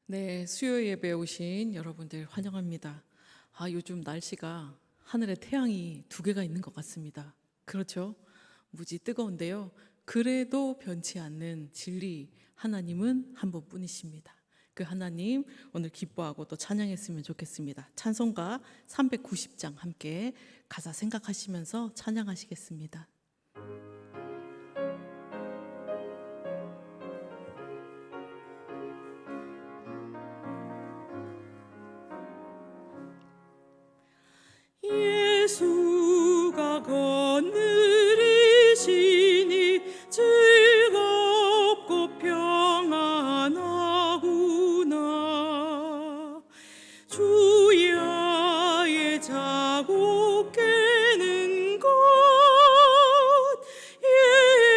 네, 수요 예배에 오신 여러분들 환영합니다. 요즘 날씨가 하늘에 태양이 두 개가 있는 것 같습니다. 그렇죠? 무지 뜨거운데요. 그래도 변치 않는 진리 하나님은 한 분뿐이십니다. 그 하나님 오늘 기뻐하고 또 찬양했으면 좋겠습니다. 찬송가 390장 함께 가사 생각하시면서 찬양하시겠습니다. 예수가 거느리시니 즐겁고 평안하구나. 주야의 자고 깨는 것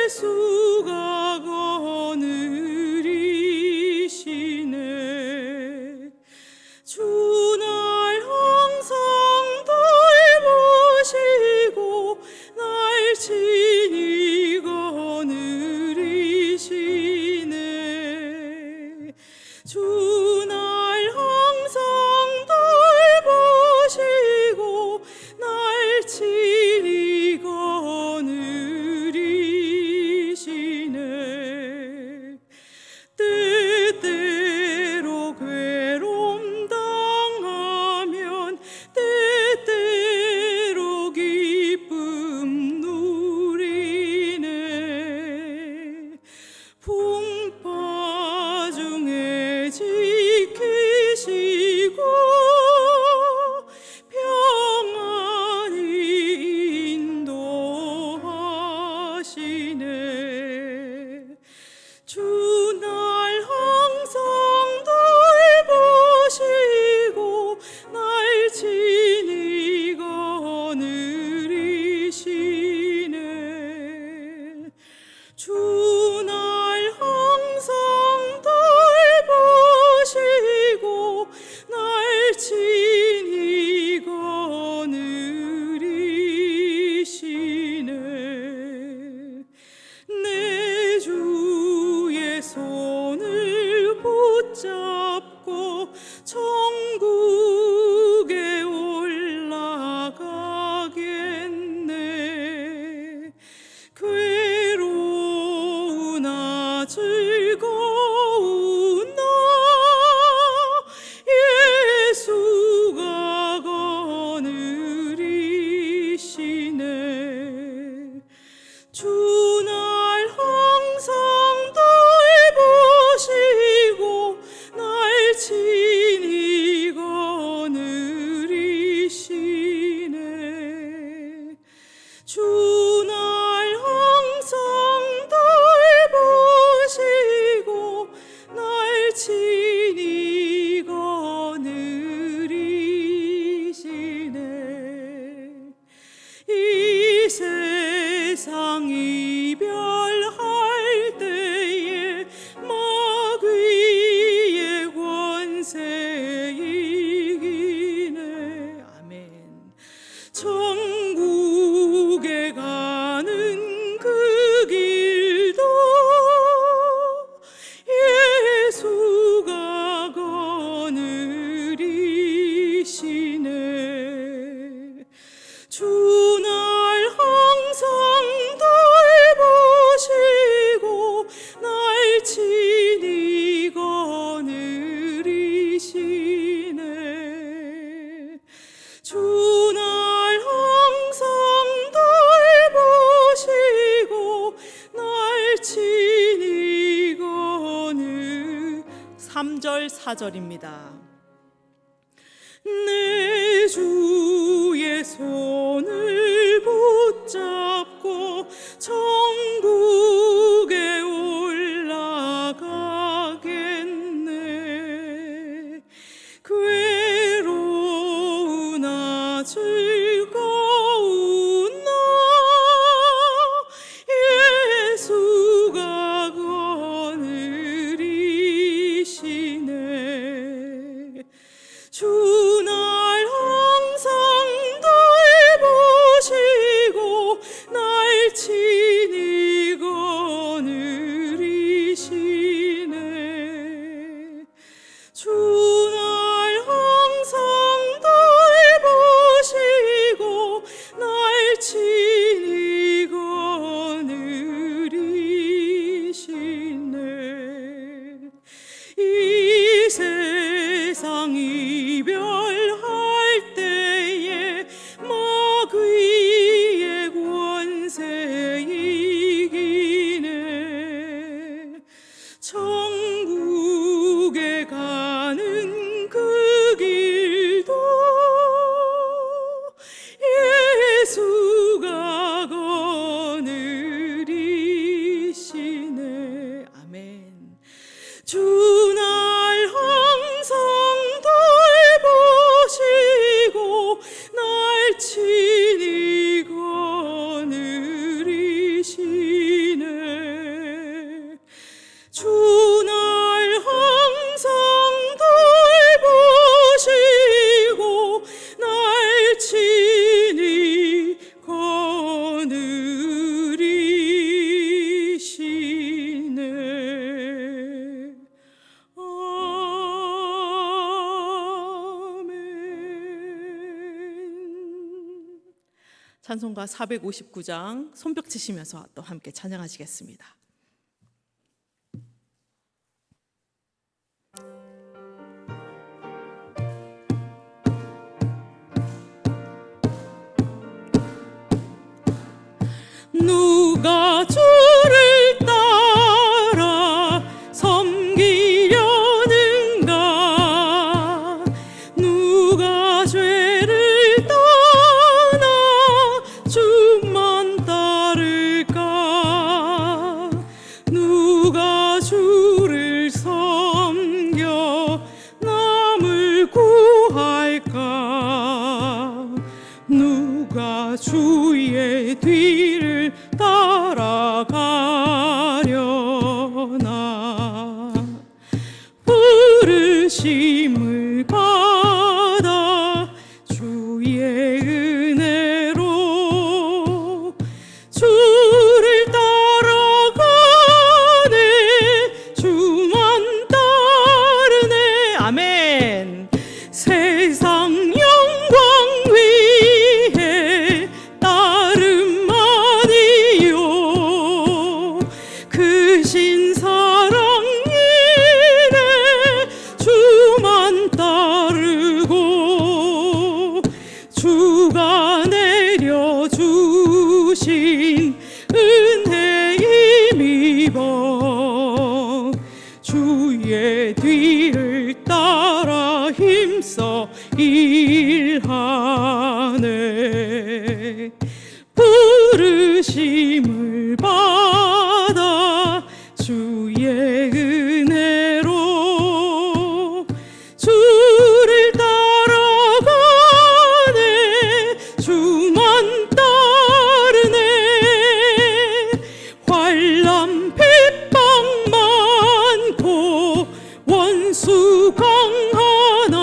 예수가 거느리시네. 주날 항상 돌보시고 날 친히 거느리시네. 주날 항상 돌보시고 날 친히 거느리시네. 때때로 괴로움 당하면 때때로 기쁨 누리네. 풍파 중에 지키시고 평안히 인도하시네. 주날 항상 돌보시고 날 친히 거느리시네. 주날 항상 돌보시고 날 친히 거느리시네. 내 주의 손을 붙잡고 천국에 올라가겠네. 괴로우나 즐거우나 예수가 거느리시네. 주날 항상 돌보시고 날 친히 거느리시네. 주날 항상 돌보시고 날 친히 거느리시네. 이 세상 이별할 때에 마귀의 권세 이기네. 아멘. 천국에 가는 그 길도 예수가 거느리시네. 주날 항상 돌보시고 날 친히 거느리시네. 주날 항상 돌보시고 날 친히 거느 3절 4절입니다. 내 주의 손을 붙잡고 천국에 올라가겠네. 괴로우나 즐거우나 예수가 거느리시네. 주날 항상 돌보시고 날 친히 이별할 때에 마귀의 권세 이기네. 천국에 가는 그 길도 예수가 거느리시네. 아멘. 주 날 항상 돌보시고 날 친히 거느리시네. 주 날 항상 돌보시고 날 친히 거느리시네. 아멘. 찬송가 459장 손뼉 치시면서 또 함께 찬양하시겠습니다. 누가 주를 따라 섬기려는가? 누가 죄를 떠나 주만 따를까? 누가 주를 섬겨 남을 구할까? 누가 주의 뒤를 따라가려나? 부르심을 받아 주의 은혜로 주를 따라가네. 주만 따르네. 아멘. 세상 영광 위에 따름만이요 크신 사랑 이래 주만 따르고 주가 내려주신 은혜 힘입어 주의 뒤를 따라 힘써 일하네. 부르심을 받아 주의 은혜로 주를 따라가네. 주만 따르네. 환난 핍박 많고 원수 강하나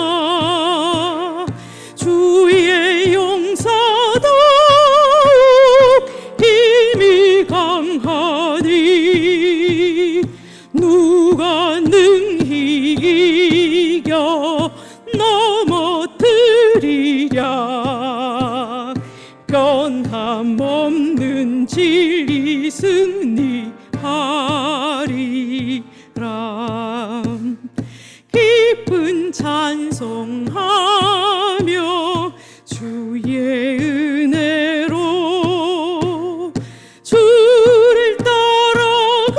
주의 용사도 힘이 강하니 누가 능히 이겨 넘어뜨리랴? 변함없는 진리 승리하리라. 기쁜 찬송하며 주의 은혜로 주를 따라가네.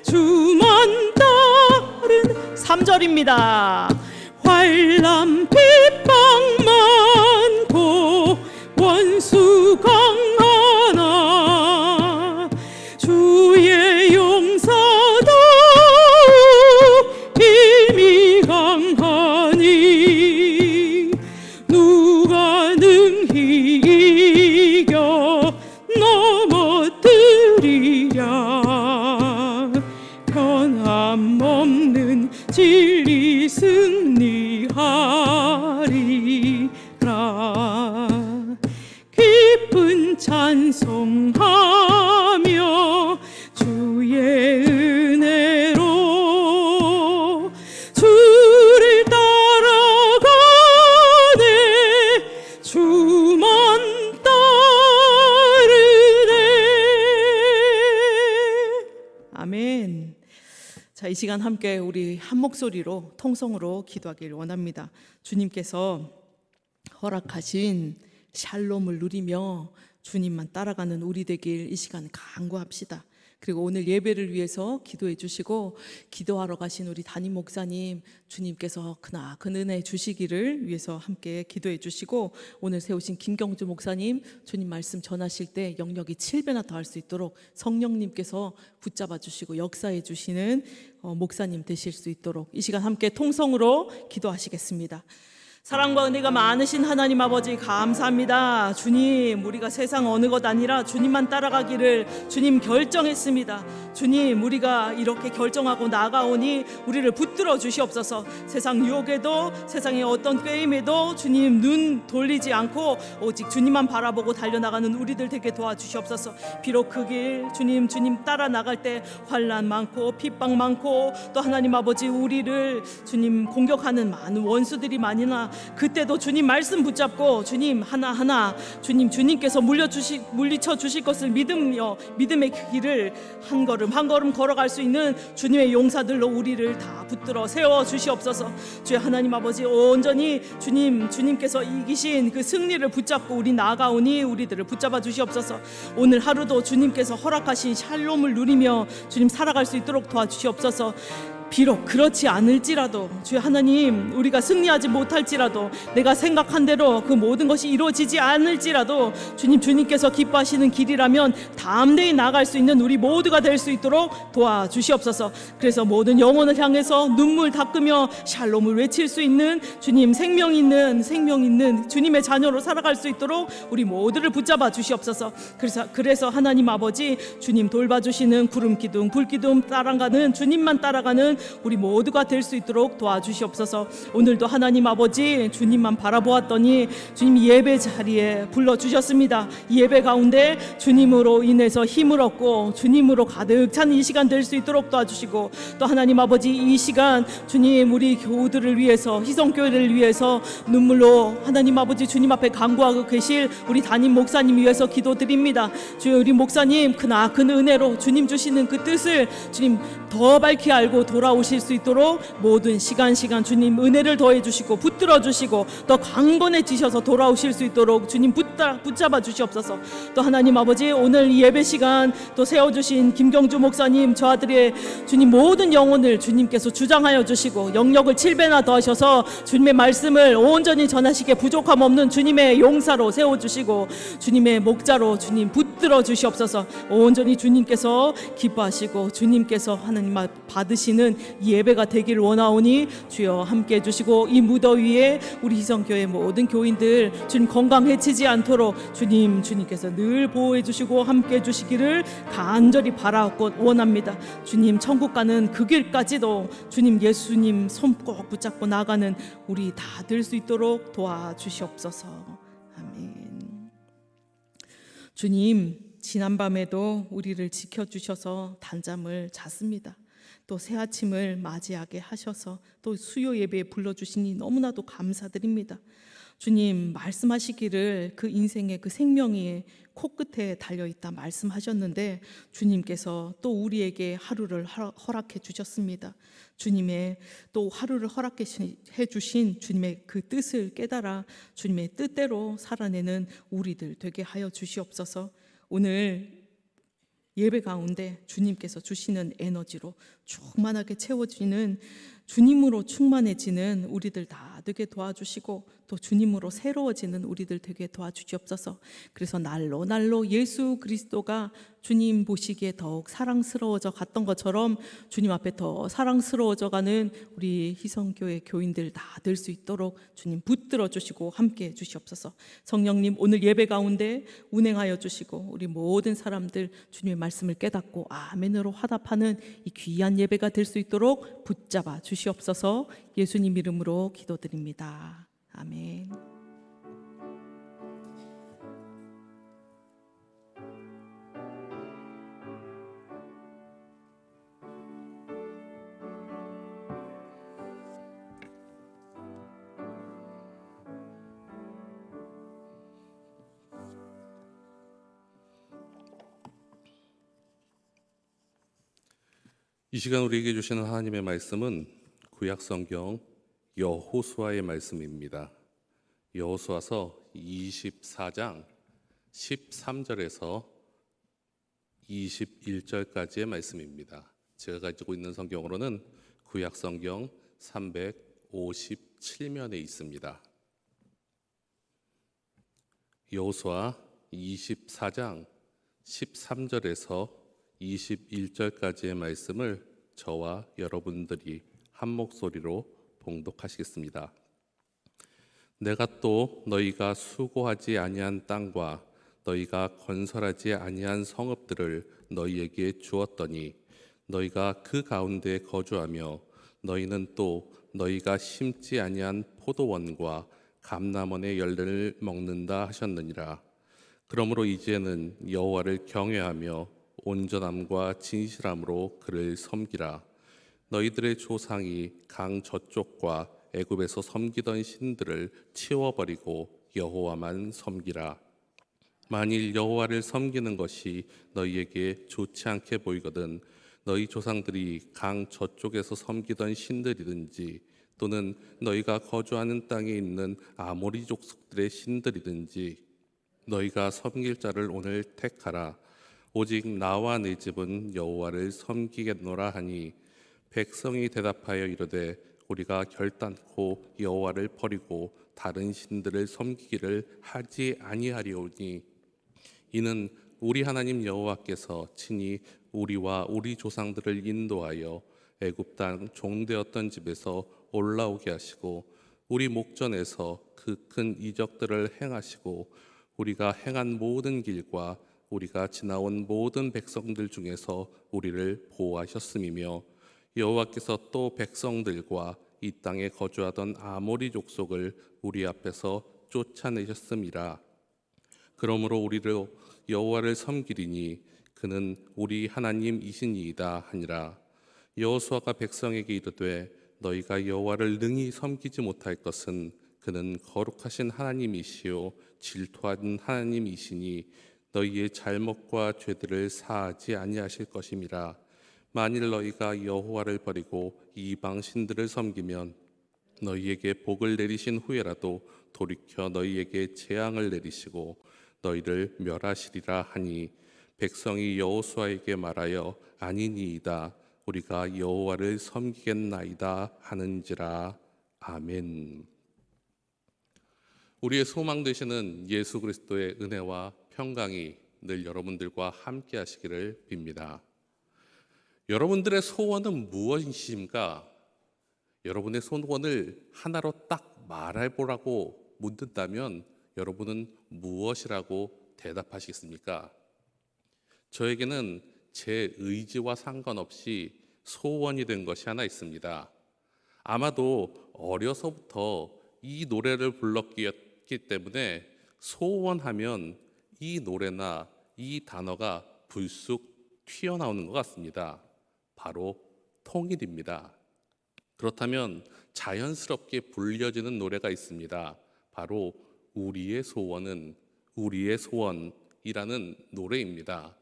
주만 따른 3절입니다. 환난 핍박 많고 원수 강하나 주의 용사도 힘이 강하니 누가 능히 이겨 넘어뜨리랴? 변함없는 진리 승리하리라. 기쁜 찬송하며 주의 은혜로 주를 따라가네. 주만 따르네. 아멘. 자, 이 시간 함께 우리 한 목소리로 통성으로 기도하기를 원합니다. 주님께서 허락하신 샬롬을 누리며 주님만 따라가는 우리 되길 이 시간 간구합시다. 그리고 오늘 예배를 위해서 기도해 주시고 기도하러 가신 우리 담임 목사님 주님께서 크나큰 은혜 주시기를 위해서 함께 기도해 주시고, 오늘 세우신 김경주 목사님 주님 말씀 전하실 때 영역이 7배나 더할 수 있도록 성령님께서 붙잡아 주시고 역사해 주시는 목사님 되실 수 있도록 이 시간 함께 통성으로 기도하시겠습니다. 사랑과 은혜가 많으신 하나님 아버지 감사합니다. 주님, 우리가 세상 어느 것 아니라 주님만 따라가기를 주님 결정했습니다. 주님, 우리가 이렇게 결정하고 나아가오니 우리를 붙들어 주시옵소서. 세상 유혹에도 세상의 어떤 게임에도 주님 눈 돌리지 않고 오직 주님만 바라보고 달려나가는 우리들 되게 도와주시옵소서. 비록 그 길 주님 따라 나갈 때 환난 많고 핍박 많고 또 하나님 아버지 우리를 주님 공격하는 많은 원수들이 많으나 그때도 주님 말씀 붙잡고 주님 하나하나 주님께서 물리쳐 주실 것을 믿으며 믿음의 길을 한 걸음 한 걸음 걸어갈 수 있는 주님의 용사들로 우리를 다 붙들어 세워 주시옵소서. 주의 하나님 아버지 온전히 주님께서 이기신 그 승리를 붙잡고 우리 나아가오니 우리들을 붙잡아 주시옵소서. 오늘 하루도 주님께서 허락하신 샬롬을 누리며 주님 살아갈 수 있도록 도와주시옵소서. 비록 그렇지 않을지라도 주의 하나님, 우리가 승리하지 못할지라도 내가 생각한 대로 그 모든 것이 이루어지지 않을지라도 주님께서 기뻐하시는 길이라면 담대히 나아갈 수 있는 우리 모두가 될 수 있도록 도와주시옵소서. 그래서 모든 영혼을 향해서 눈물 닦으며 샬롬을 외칠 수 있는 주님 생명 있는 주님의 자녀로 살아갈 수 있도록 우리 모두를 붙잡아 주시옵소서. 그래서 하나님 아버지 주님 돌봐주시는 구름 기둥 불 기둥 따라가는 주님만 따라가는 우리 모두가 될 수 있도록 도와주시옵소서. 오늘도 하나님 아버지 주님만 바라보았더니 주님 예배 자리에 불러주셨습니다. 이 예배 가운데 주님으로 인해서 힘을 얻고 주님으로 가득 찬 이 시간 될 수 있도록 도와주시고, 또 하나님 아버지 이 시간 주님 우리 교우들을 위해서 희성교회를 위해서 눈물로 하나님 아버지 주님 앞에 간구하고 계실 우리 담임 목사님 위해서 기도드립니다. 주여, 우리 목사님 크나큰 은혜로 주님 주시는 그 뜻을 주님 더 밝히 알고 돌아오실 수 있도록 모든 시간 주님 은혜를 더해 주시고 붙들어 주시고 더 강건해지셔서 돌아오실 수 있도록 주님 붙잡아 주시옵소서. 또 하나님 아버지 오늘 이 예배 시간 또 세워주신 김경주 목사님 저 아들의 주님 모든 영혼을 주님께서 주장하여 주시고 영역을 7배나 더하셔서 주님의 말씀을 온전히 전하시기에 부족함 없는 주님의 용사로 세워주시고 주님의 목자로 주님 붙들어 주시옵소서. 온전히 주님께서 기뻐하시고 주님께서 하나님 받으시는 예배가 되길 원하오니 주여 함께 해주시고 이 무더위에 우리 희성교회 모든 교인들 주님 건강해치지 않도록 주님께서 늘 보호해 주시고 함께 해주시기를 간절히 바라고 원합니다. 주님 천국 가는 그 길까지도 주님 예수님 손 꼭 붙잡고 나가는 우리 다 될 수 있도록 도와주시옵소서. 아멘. 주님 지난밤에도 우리를 지켜주셔서 단잠을 잤습니다. 또 새아침을 맞이하게 하셔서 또 수요 예배에 불러주시니 너무나도 감사드립니다. 주님 말씀하시기를 그 인생의 그 생명이 코끝에 달려있다 말씀하셨는데 주님께서 또 우리에게 하루를 허락해 주셨습니다. 주님의 또 하루를 허락해 주신 주님의 그 뜻을 깨달아 주님의 뜻대로 살아내는 우리들 되게 하여 주시옵소서. 오늘 예배 가운데 주님께서 주시는 에너지로 충만하게 채워지는 주님으로 충만해지는 우리들 다 되게 도와주시고 또 주님으로 새로워지는 우리들 되게 도와주시옵소서. 그래서 날로 예수 그리스도가 주님 보시기에 더욱 사랑스러워져 갔던 것처럼 주님 앞에 더 사랑스러워져 가는 우리 희성교회 교인들 다 될 수 있도록 주님 붙들어 주시고 함께 해 주시옵소서. 성령님 오늘 예배 가운데 운행하여 주시고 우리 모든 사람들 주님의 말씀을 깨닫고 아멘으로 화답하는 이 귀한 예배가 될 수 있도록 붙잡아 주시옵소서. 예수님 이름으로 기도드립니다. 아멘. 이 시간 우리에게 주시는 하나님의 말씀은 구약성경 여호수아의 말씀입니다. 여호수아서 24장 13절에서 21절까지의 말씀입니다. 제가 가지고 있는 성경으로는 구약성경 357면에 있습니다. 여호수아 24장 13절에서 21절까지의 말씀을 저와 여러분들이 한 목소리로 봉독하시겠습니다. 내가 또 너희가 수고하지 아니한 땅과 너희가 건설하지 아니한 성읍들을 너희에게 주었더니 너희가 그 가운데 거주하며 너희는 또 너희가 심지 아니한 포도원과 감람원의 열매를 먹는다 하셨느니라. 그러므로 이제는 여호와를 경외하며 온전함과 진실함으로 그를 섬기라. 너희들의 조상이 강 저쪽과 애굽에서 섬기던 신들을 치워버리고 여호와만 섬기라. 만일 여호와를 섬기는 것이 너희에게 좋지 않게 보이거든 너희 조상들이 강 저쪽에서 섬기던 신들이든지 또는 너희가 거주하는 땅에 있는 아모리 족속들의 신들이든지 너희가 섬길 자를 오늘 택하라. 오직 나와 내 집은 여호와를 섬기겠노라 하니 백성이 대답하여 이르되 우리가 결단코 여호와를 버리고 다른 신들을 섬기기를 하지 아니하리오니 이는 우리 하나님 여호와께서 친히 우리와 우리 조상들을 인도하여 애굽 땅 종되었던 집에서 올라오게 하시고 우리 목전에서 그 큰 이적들을 행하시고 우리가 행한 모든 길과 우리가 지나온 모든 백성들 중에서 우리를 보호하셨음이며 여호와께서 또 백성들과 이 땅에 거주하던 아모리 족속을 우리 앞에서 쫓아내셨음이라. 그러므로 우리로 여호와를 섬기리니 그는 우리 하나님이시니이다 하니라. 여호수아가 백성에게 이르되 너희가 여호와를 능히 섬기지 못할 것은 그는 거룩하신 하나님이시요 질투하는 하나님이시니 너희의 잘못과 죄들을 사하지 아니하실 것임이라. 만일 너희가 여호와를 버리고 이방 신들을 섬기면 너희에게 복을 내리신 후에라도 돌이켜 너희에게 재앙을 내리시고 너희를 멸하시리라 하니 백성이 여호수아에게 말하여 아니니이다 우리가 여호와를 섬기겠나이다 하는지라. 아멘. 우리의 소망 되시는 예수 그리스도의 은혜와 평강이 늘 여러분들과 함께 하시기를 빕니다. 여러분들의 소원은 무엇이십니까? 여러분의 소원을 하나로 딱 말해보라고 묻는다면 여러분은 무엇이라고 대답하시겠습니까? 저에게는 제 의지와 상관없이 소원이 된 것이 하나 있습니다. 아마도 어려서부터 이 노래를 불렀기 때문에 소원하면 이 노래나 이 단어가 불쑥 튀어나오는 것 같습니다. 바로 통일입니다. 그렇다면 자연스럽게 불려지는 노래가 있습니다. 바로 우리의 소원은 우리의 소원이라는 노래입니다.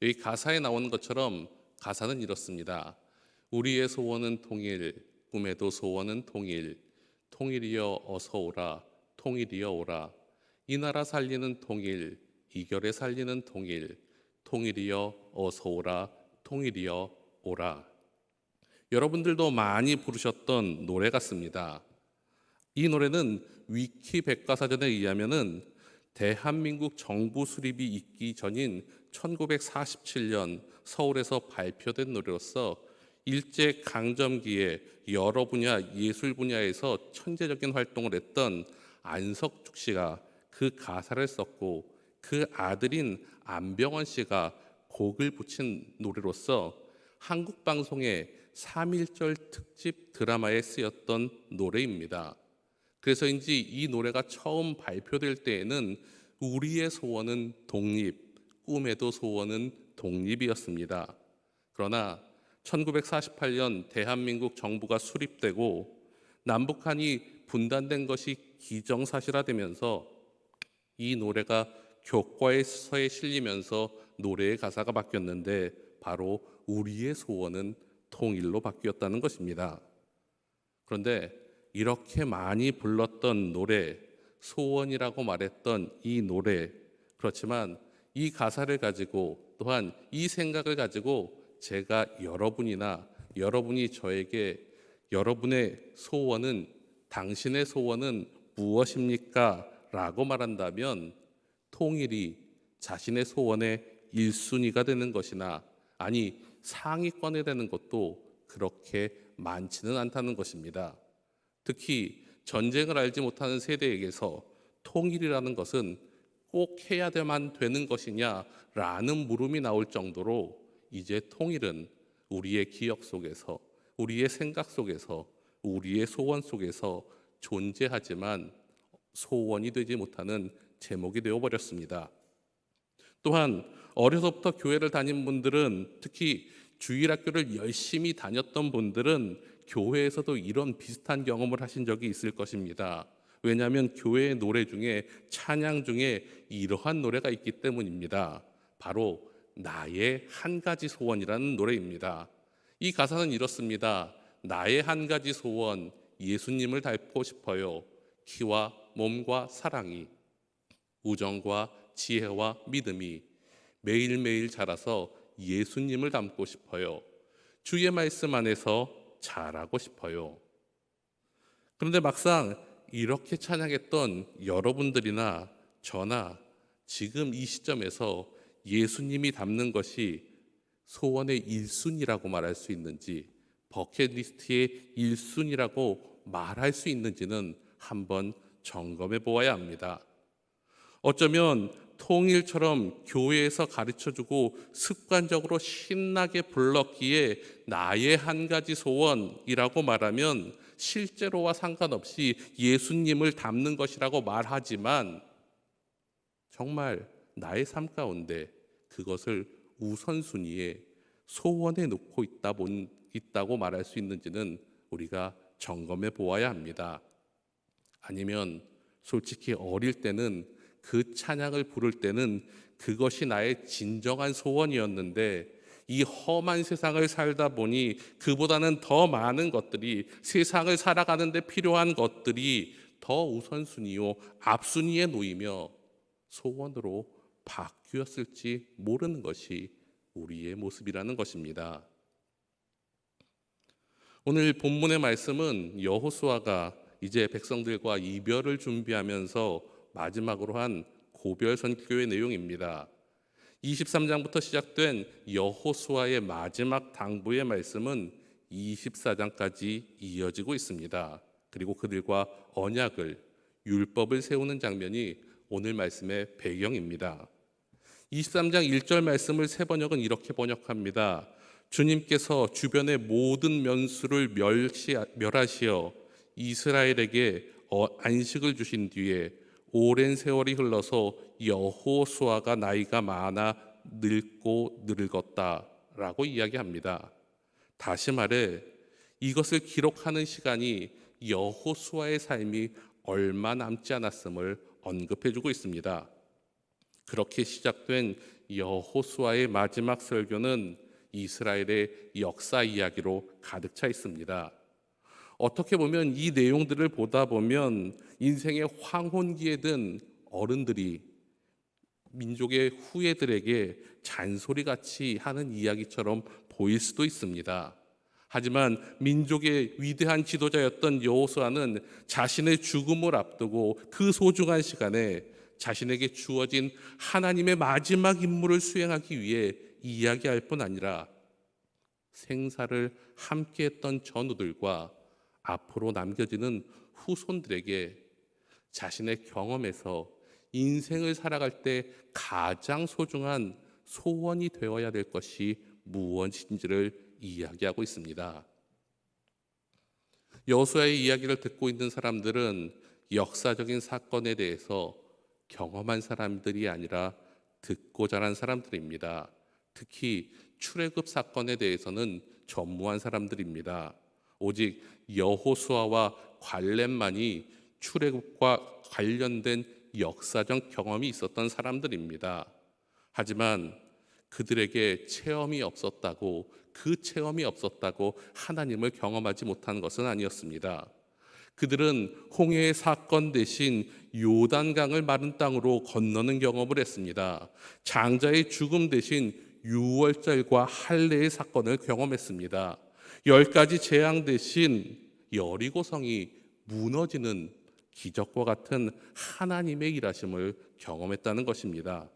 여기 가사에 나오는 것처럼 가사는 이렇습니다. 우리의 소원은 통일, 꿈에도 소원은 통일, 통일이여 어서 오라, 통일이여 오라. 이 나라 살리는 통일, 이결에 살리는 통일, 통일이여 어서 오라, 통일이여 오라. 여러분들도 많이 부르셨던 노래 같습니다. 이 노래는 위키 백과사전에 의하면은 대한민국 정부 수립이 있기 전인 1947년 서울에서 발표된 노래로서 일제 강점기에 여러 분야 예술 분야에서 천재적인 활동을 했던 안석죽 씨가 그 가사를 썼고 그 아들인 안병원 씨가 곡을 붙인 노래로서 한국 방송의 3.1절 특집 드라마에 쓰였던 노래입니다. 그래서인지 이 노래가 처음 발표될 때에는 우리의 소원은 독립, 꿈에도 소원은 독립이었습니다. 그러나 1948년 대한민국 정부가 수립되고 남북한이 분단된 것이 기정사실화되면서 이 노래가 교과서에 실리면서 노래의 가사가 바뀌었는데 바로 우리의 소원은 통일로 바뀌었다는 것입니다. 그런데 이렇게 많이 불렀던 노래, 소원이라고 말했던 이 노래, 그렇지만 이 가사를 가지고 또한 이 생각을 가지고 제가 여러분이 저에게 당신의 소원은 무엇입니까? 라고 말한다면 통일이 자신의 소원의 1순위가 되는 것이나 아니 상위권에 되는 것도 그렇게 많지는 않다는 것입니다. 특히 전쟁을 알지 못하는 세대에게서 통일이라는 것은 꼭 해야만 되는 것이냐라는 물음이 나올 정도로 이제 통일은 우리의 기억 속에서, 우리의 생각 속에서, 우리의 소원 속에서 존재하지만 소원이 되지 못하는 제목이 되어버렸습니다. 또한 어려서부터 교회를 다닌 분들은, 특히 주일학교를 열심히 다녔던 분들은 교회에서도 이런 비슷한 경험을 하신 적이 있을 것입니다. 왜냐하면 교회의 노래 중에, 찬양 중에 이러한 노래가 있기 때문입니다. 바로 나의 한 가지 소원이라는 노래입니다. 이 가사는 이렇습니다. 나의 한 가지 소원, 예수님을 닮고 싶어요. 키와 몸과 사랑이, 우정과 지혜와 믿음이 매일매일 자라서 예수님을 닮고 싶어요. 주의 말씀 안에서 자라고 싶어요. 그런데 막상 이렇게 찬양했던 여러분들이나 저나 지금 이 시점에서 예수님이 닮는 것이 소원의 1순위라고 말할 수 있는지, 버킷리스트의 1순위라고 말할 수 있는지는 한번 점검해 보아야 합니다. 어쩌면 통일처럼 교회에서 가르쳐주고 습관적으로 신나게 불렀기에 나의 한 가지 소원이라고 말하면 실제로와 상관없이 예수님을 닮는 것이라고 말하지만 정말 나의 삶 가운데 그것을 우선순위에 소원에 놓고 있다고 말할 수 있는지는 우리가 점검해 보아야 합니다. 아니면 솔직히 어릴 때는 그 찬양을 부를 때는 그것이 나의 진정한 소원이었는데 이 험한 세상을 살다 보니 그보다는 더 많은 것들이, 세상을 살아가는 데 필요한 것들이 더 우선순위요 앞순위에 놓이며 소원으로 바뀌었을지 모르는 것이 우리의 모습이라는 것입니다. 오늘 본문의 말씀은 여호수아가 이제 백성들과 이별을 준비하면서 마지막으로 한 고별 선교의 내용입니다. 23장부터 시작된 여호수아의 마지막 당부의 말씀은 24장까지 이어지고 있습니다. 그리고 그들과 언약을, 율법을 세우는 장면이 오늘 말씀의 배경입니다. 23장 1절 말씀을 새 번역은 이렇게 번역합니다. 주님께서 주변의 모든 면수를 멸하시어 이스라엘에게 안식을 주신 뒤에 오랜 세월이 흘러서 여호수아가 나이가 많아 늙고 늙었다라고 이야기합니다. 다시 말해 이것을 기록하는 시간이 여호수아의 삶이 얼마 남지 않았음을 언급해주고 있습니다. 그렇게 시작된 여호수아의 마지막 설교는 이스라엘의 역사 이야기로 가득 차 있습니다. 어떻게 보면 이 내용들을 보다 보면 인생의 황혼기에 든 어른들이 민족의 후예들에게 잔소리같이 하는 이야기처럼 보일 수도 있습니다. 하지만 민족의 위대한 지도자였던 여호수아는 자신의 죽음을 앞두고 그 소중한 시간에 자신에게 주어진 하나님의 마지막 임무를 수행하기 위해 이야기할 뿐 아니라 생사를 함께했던 전우들과 앞으로 남겨지는 후손들에게 자신의 경험에서 인생을 살아갈 때 가장 소중한 소원이 되어야 될 것이 무엇인지를 이야기하고 있습니다. 여호수아의 이야기를 듣고 있는 사람들은 역사적인 사건에 대해서 경험한 사람들이 아니라 듣고 자란 사람들입니다. 특히 출애굽 사건에 대해서는 전무한 사람들입니다. 오직 여호수아와 갈렙만이 출애굽과 관련된 역사적 경험이 있었던 사람들입니다. 하지만 그들에게 체험이 없었다고, 그 체험이 없었다고 하나님을 경험하지 못한 것은 아니었습니다. 그들은 홍해의 사건 대신 요단강을 마른 땅으로 건너는 경험을 했습니다. 장자의 죽음 대신 유월절과 할례의 사건을 경험했습니다. 10가지 재앙 대신 여리고성이 무너지는 기적과 같은 하나님의 일하심을 경험했다는 것입니다.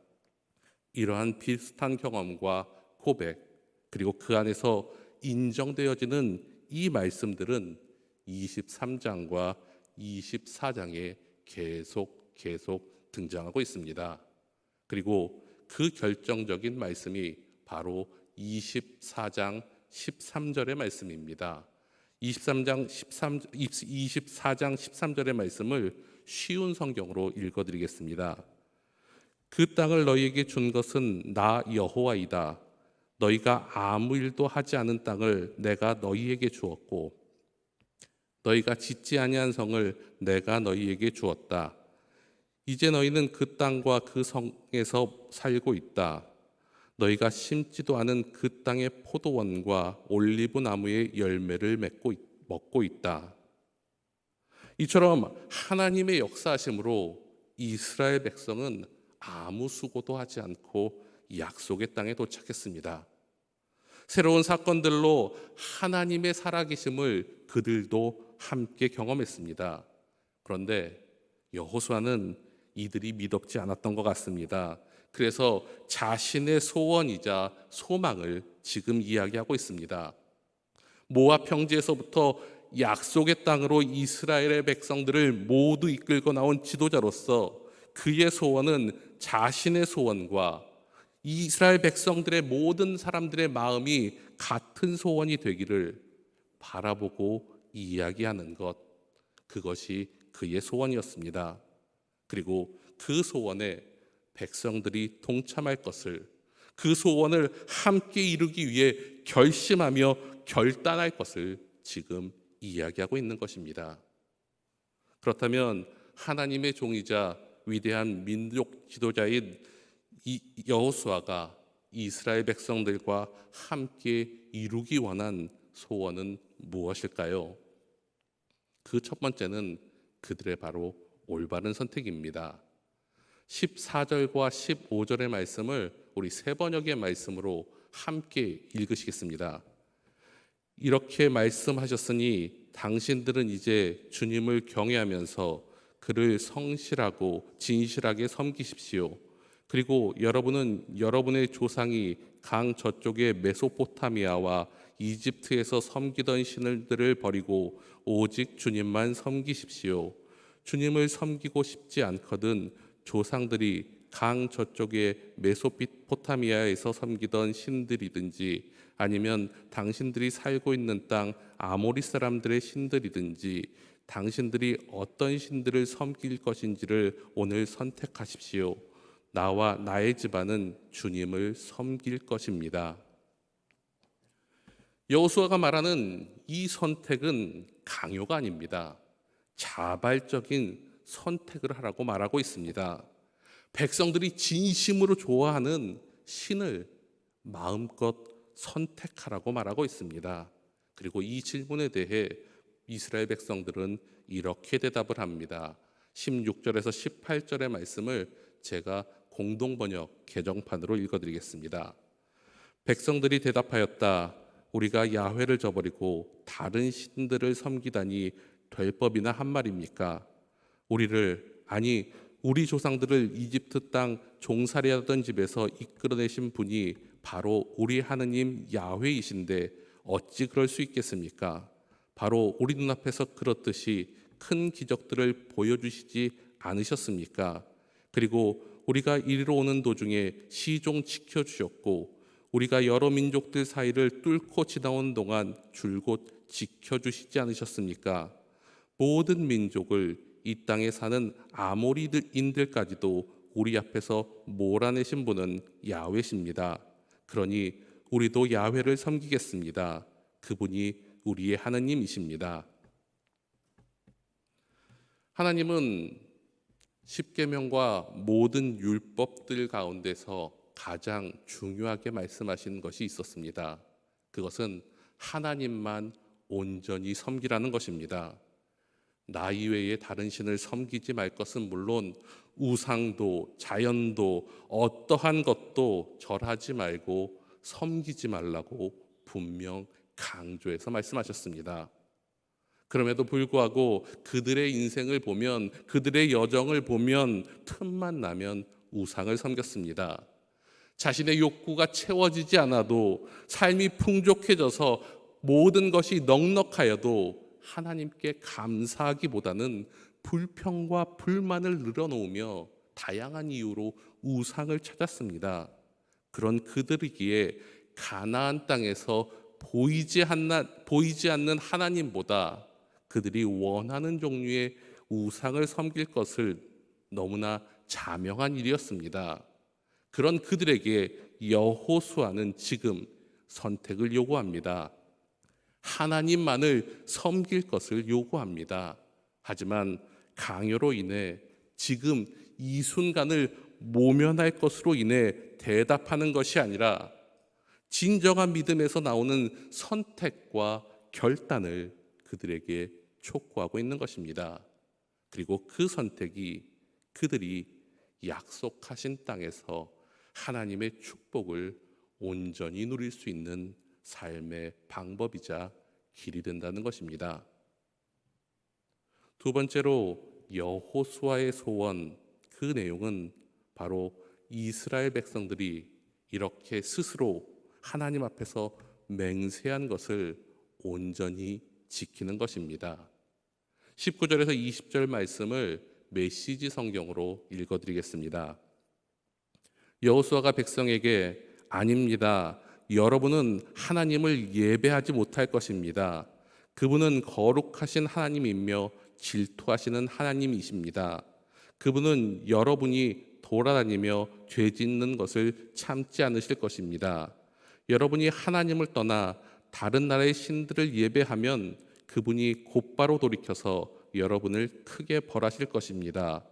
이러한 비슷한 경험과 고백, 그리고 그 안에서 인정되어지는 이 말씀들은 23장과 24장에 계속 등장하고 있습니다. 그리고 그 결정적인 말씀이 바로 24장 13절의 말씀입니다. 24장 13절의 말씀을 쉬운 성경으로 읽어드리겠습니다. 그 땅을 너희에게 준 것은 나 여호와이다. 너희가 아무 일도 하지 않은 땅을 내가 너희에게 주었고 너희가 짓지 아니한 성을 내가 너희에게 주었다. 이제 너희는 그 땅과 그 성에서 살고 있다. 너희가 심지도 않은 그 땅의 포도원과 올리브 나무의 열매를 먹고 있다. 이처럼 하나님의 역사하심으로 이스라엘 백성은 아무 수고도 하지 않고 약속의 땅에 도착했습니다. 새로운 사건들로 하나님의 살아계심을 그들도 함께 경험했습니다. 그런데 여호수아는 이들이 미덥지 않았던 것 같습니다. 그래서 자신의 소원이자 소망을 지금 이야기하고 있습니다. 모압 평지에서부터 약속의 땅으로 이스라엘의 백성들을 모두 이끌고 나온 지도자로서 그의 소원은 자신의 소원과 이스라엘 백성들의 모든 사람들의 마음이 같은 소원이 되기를 바라보고 이야기하는 것, 그것이 그의 소원이었습니다. 그리고 그 소원에 백성들이 동참할 것을, 그 소원을 함께 이루기 위해 결심하며 결단할 것을 지금 이야기하고 있는 것입니다. 그렇다면 하나님의 종이자 위대한 민족 지도자인 여호수아가 이스라엘 백성들과 함께 이루기 원한 소원은 무엇일까요? 그 첫 번째는 그들의 바로 올바른 선택입니다. 14절과 15절의 말씀을 우리 세 번역의 말씀으로 함께 읽으시겠습니다. 이렇게 말씀하셨으니 당신들은 이제 주님을 경외하면서 그를 성실하고 진실하게 섬기십시오. 그리고 여러분은 여러분의 조상이 강 저쪽의 메소포타미아와 이집트에서 섬기던 신들을 버리고 오직 주님만 섬기십시오. 주님을 섬기고 싶지 않거든 조상들이 강 저쪽의 메소포타미아에서 섬기던 신들이든지 아니면 당신들이 살고 있는 땅 아모리 사람들의 신들이든지 당신들이 어떤 신들을 섬길 것인지를 오늘 선택하십시오. 나와 나의 집안은 주님을 섬길 것입니다. 여호수아가 말하는 이 선택은 강요가 아닙니다. 자발적인 선택을 하라고 말하고 있습니다. 백성들이 진심으로 좋아하는 신을 마음껏 선택하라고 말하고 있습니다. 그리고 이 질문에 대해 이스라엘 백성들은 이렇게 대답을 합니다. 16절에서 18절의 말씀을 제가 공동번역 개정판으로 읽어드리겠습니다. 백성들이 대답하였다. 우리가 야훼를 저버리고 다른 신들을 섬기다니 될 법이나 한 말입니까? 우리 조상들을 이집트 땅 종살이하던 집에서 이끌어내신 분이 바로 우리 하느님 야훼이신데 어찌 그럴 수 있겠습니까? 바로 우리 눈앞에서 그렇듯이 큰 기적들을 보여주시지 않으셨습니까? 그리고 우리가 이리로 오는 도중에 시종 지켜주셨고 우리가 여러 민족들 사이를 뚫고 지나온 동안 줄곧 지켜주시지 않으셨습니까? 모든 민족을 이 땅에 사는 아모리인들까지도 우리 앞에서 몰아내신 분은 야훼십니다. 그러니 우리도 야훼를 섬기겠습니다. 그분이 우리의 하나님이십니다. 하나님은 십계명과 모든 율법들 가운데서 가장 중요하게 말씀하신 것이 있었습니다. 그것은 하나님만 온전히 섬기라는 것입니다. 나 이외에 다른 신을 섬기지 말 것은 물론 우상도 자연도 어떠한 것도 절하지 말고 섬기지 말라고 분명 강조해서 말씀하셨습니다. 그럼에도 불구하고 그들의 인생을 보면, 그들의 여정을 보면 틈만 나면 우상을 섬겼습니다. 자신의 욕구가 채워지지 않아도, 삶이 풍족해져서 모든 것이 넉넉하여도 하나님께 감사하기보다는 불평과 불만을 늘어놓으며 다양한 이유로 우상을 찾았습니다. 그런 그들이기에 가나안 땅에서 보이지 않는 하나님보다 그들이 원하는 종류의 우상을 섬길 것을 너무나 자명한 일이었습니다. 그런 그들에게 여호수아는 지금 선택을 요구합니다. 하나님만을 섬길 것을 요구합니다. 하지만 강요로 인해 지금 이 순간을 모면할 것으로 인해 대답하는 것이 아니라 진정한 믿음에서 나오는 선택과 결단을 그들에게 촉구하고 있는 것입니다. 그리고 그 선택이 그들이 약속하신 땅에서 하나님의 축복을 온전히 누릴 수 있는 삶의 방법이자 길이 된다는 것입니다. 두 번째로 여호수아의 소원, 그 내용은 바로 이스라엘 백성들이 이렇게 스스로 하나님 앞에서 맹세한 것을 온전히 지키는 것입니다. 19절에서 20절 말씀을 메시지 성경으로 읽어드리겠습니다. 여호수아가 백성에게 아닙니다. 여러분은 하나님을 예배하지 못할 것입니다. 그분은 거룩하신 하나님이며 질투하시는 하나님이십니다. 그분은 여러분이 돌아다니며 죄 짓는 것을 참지 않으실 것입니다. 여러분이 하나님을 떠나 다른 나라의 신들을 예배하면 그분이 곧바로 돌이켜서 여러분을 크게 벌하실 것입니다.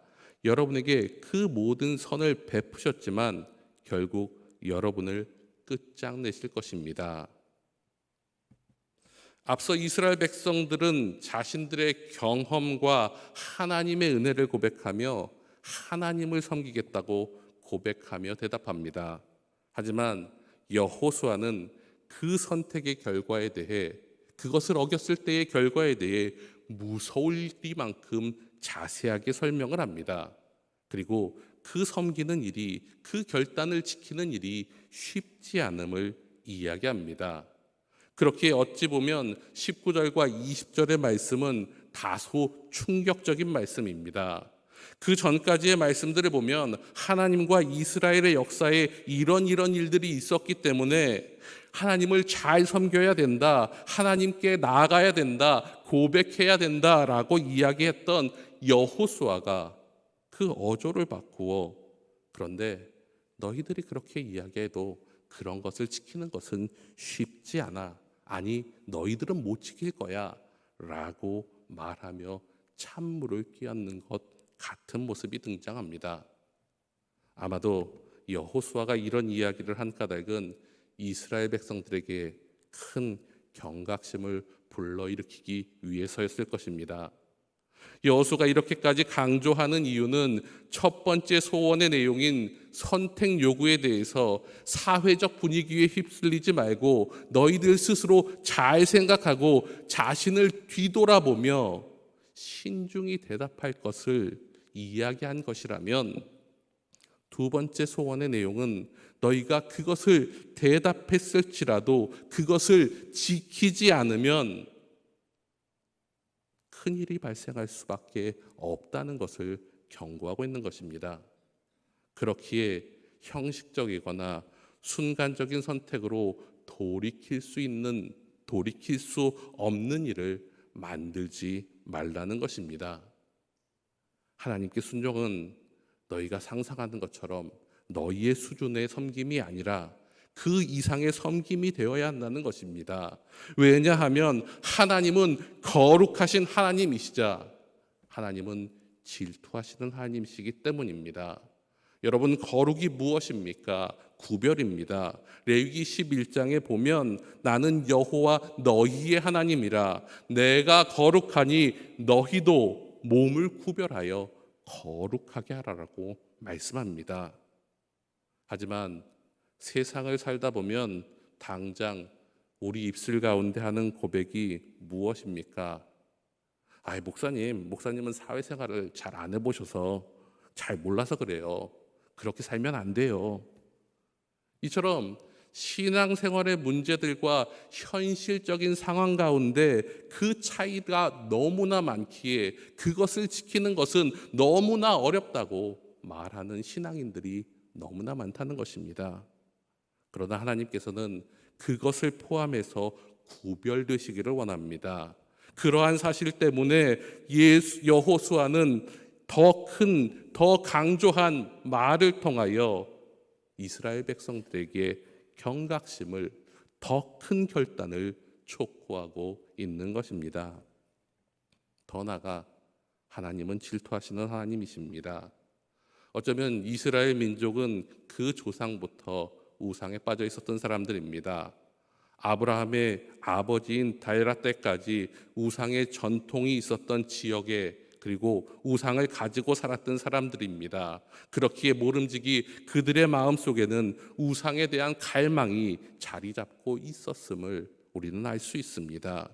여러분에게 그 모든 선을 베푸셨지만 결국 여러분을 끝장내실 것입니다. 앞서 이스라엘 백성들은 자신들의 경험과 하나님의 은혜를 고백하며 하나님을 섬기겠다고 고백하며 대답합니다. 하지만 여호수아는 그 선택의 결과에 대해, 그것을 어겼을 때의 결과에 대해 무서울 리만큼 자세하게 설명을 합니다. 그리고 그 섬기는 일이, 그 결단을 지키는 일이 쉽지 않음을 이야기합니다. 그렇게 어찌 보면 19절과 20절의 말씀은 다소 충격적인 말씀입니다. 그 전까지의 말씀들을 보면 하나님과 이스라엘의 역사에 이런 일들이 있었기 때문에 하나님을 잘 섬겨야 된다, 하나님께 나아가야 된다, 고백해야 된다라고 이야기했던 여호수아가 그 어조를 바꾸어 그런데 너희들이 그렇게 이야기해도 그런 것을 지키는 것은 쉽지 않아. 아니, 너희들은 못 지킬 거야 라고 말하며 찬물을 끼얹는 것 같은 모습이 등장합니다. 아마도 여호수아가 이런 이야기를 한 까닭은 이스라엘 백성들에게 큰 경각심을 불러일으키기 위해서였을 것입니다. 여호수아가 이렇게까지 강조하는 이유는 첫 번째 소원의 내용인 선택 요구에 대해서 사회적 분위기에 휩쓸리지 말고 너희들 스스로 잘 생각하고 자신을 뒤돌아보며 신중히 대답할 것을 이야기한 것이라면, 두 번째 소원의 내용은 너희가 그것을 대답했을지라도 그것을 지키지 않으면 큰일이 발생할 수밖에 없다는 것을 경고하고 있는 것입니다. 그렇기에 형식적이거나 순간적인 선택으로 돌이킬 수 없는 일을 만들지 말라는 것입니다. 하나님께 순종은 너희가 상상하는 것처럼 너희의 수준의 섬김이 아니라 그 이상의 섬김이 되어야 한다는 것입니다. 왜냐하면 하나님은 거룩하신 하나님이시자 하나님은 질투하시는 하나님이시기 때문입니다. 여러분, 거룩이 무엇입니까? 구별입니다. 레위기 11장에 보면 나는 여호와 너희의 하나님이라 내가 거룩하니 너희도 몸을 구별하여 거룩하게 하라라고 말씀합니다. 하지만 세상을 살다 보면 당장 우리 입술 가운데 하는 고백이 무엇입니까? 목사님은 사회생활을 잘 안 해보셔서 잘 몰라서 그래요. 그렇게 살면 안 돼요. 이처럼 신앙생활의 문제들과 현실적인 상황 가운데 그 차이가 너무나 많기에 그것을 지키는 것은 너무나 어렵다고 말하는 신앙인들이 너무나 많다는 것입니다. 그러나 하나님께서는 그것을 포함해서 구별되시기를 원합니다. 그러한 사실 때문에 여호수아는 더 강조한 말을 통하여 이스라엘 백성들에게 경각심을, 더 큰 결단을 촉구하고 있는 것입니다. 더 나아가 하나님은 질투하시는 하나님이십니다. 어쩌면 이스라엘 민족은 그 조상부터 우상에 빠져 있었던 사람들입니다. 아브라함의 아버지인 다레라 때까지 우상의 전통이 있었던 지역에, 그리고 우상을 가지고 살았던 사람들입니다. 그렇기에 모름지기 그들의 마음속에는 우상에 대한 갈망이 자리 잡고 있었음을 우리는 알 수 있습니다.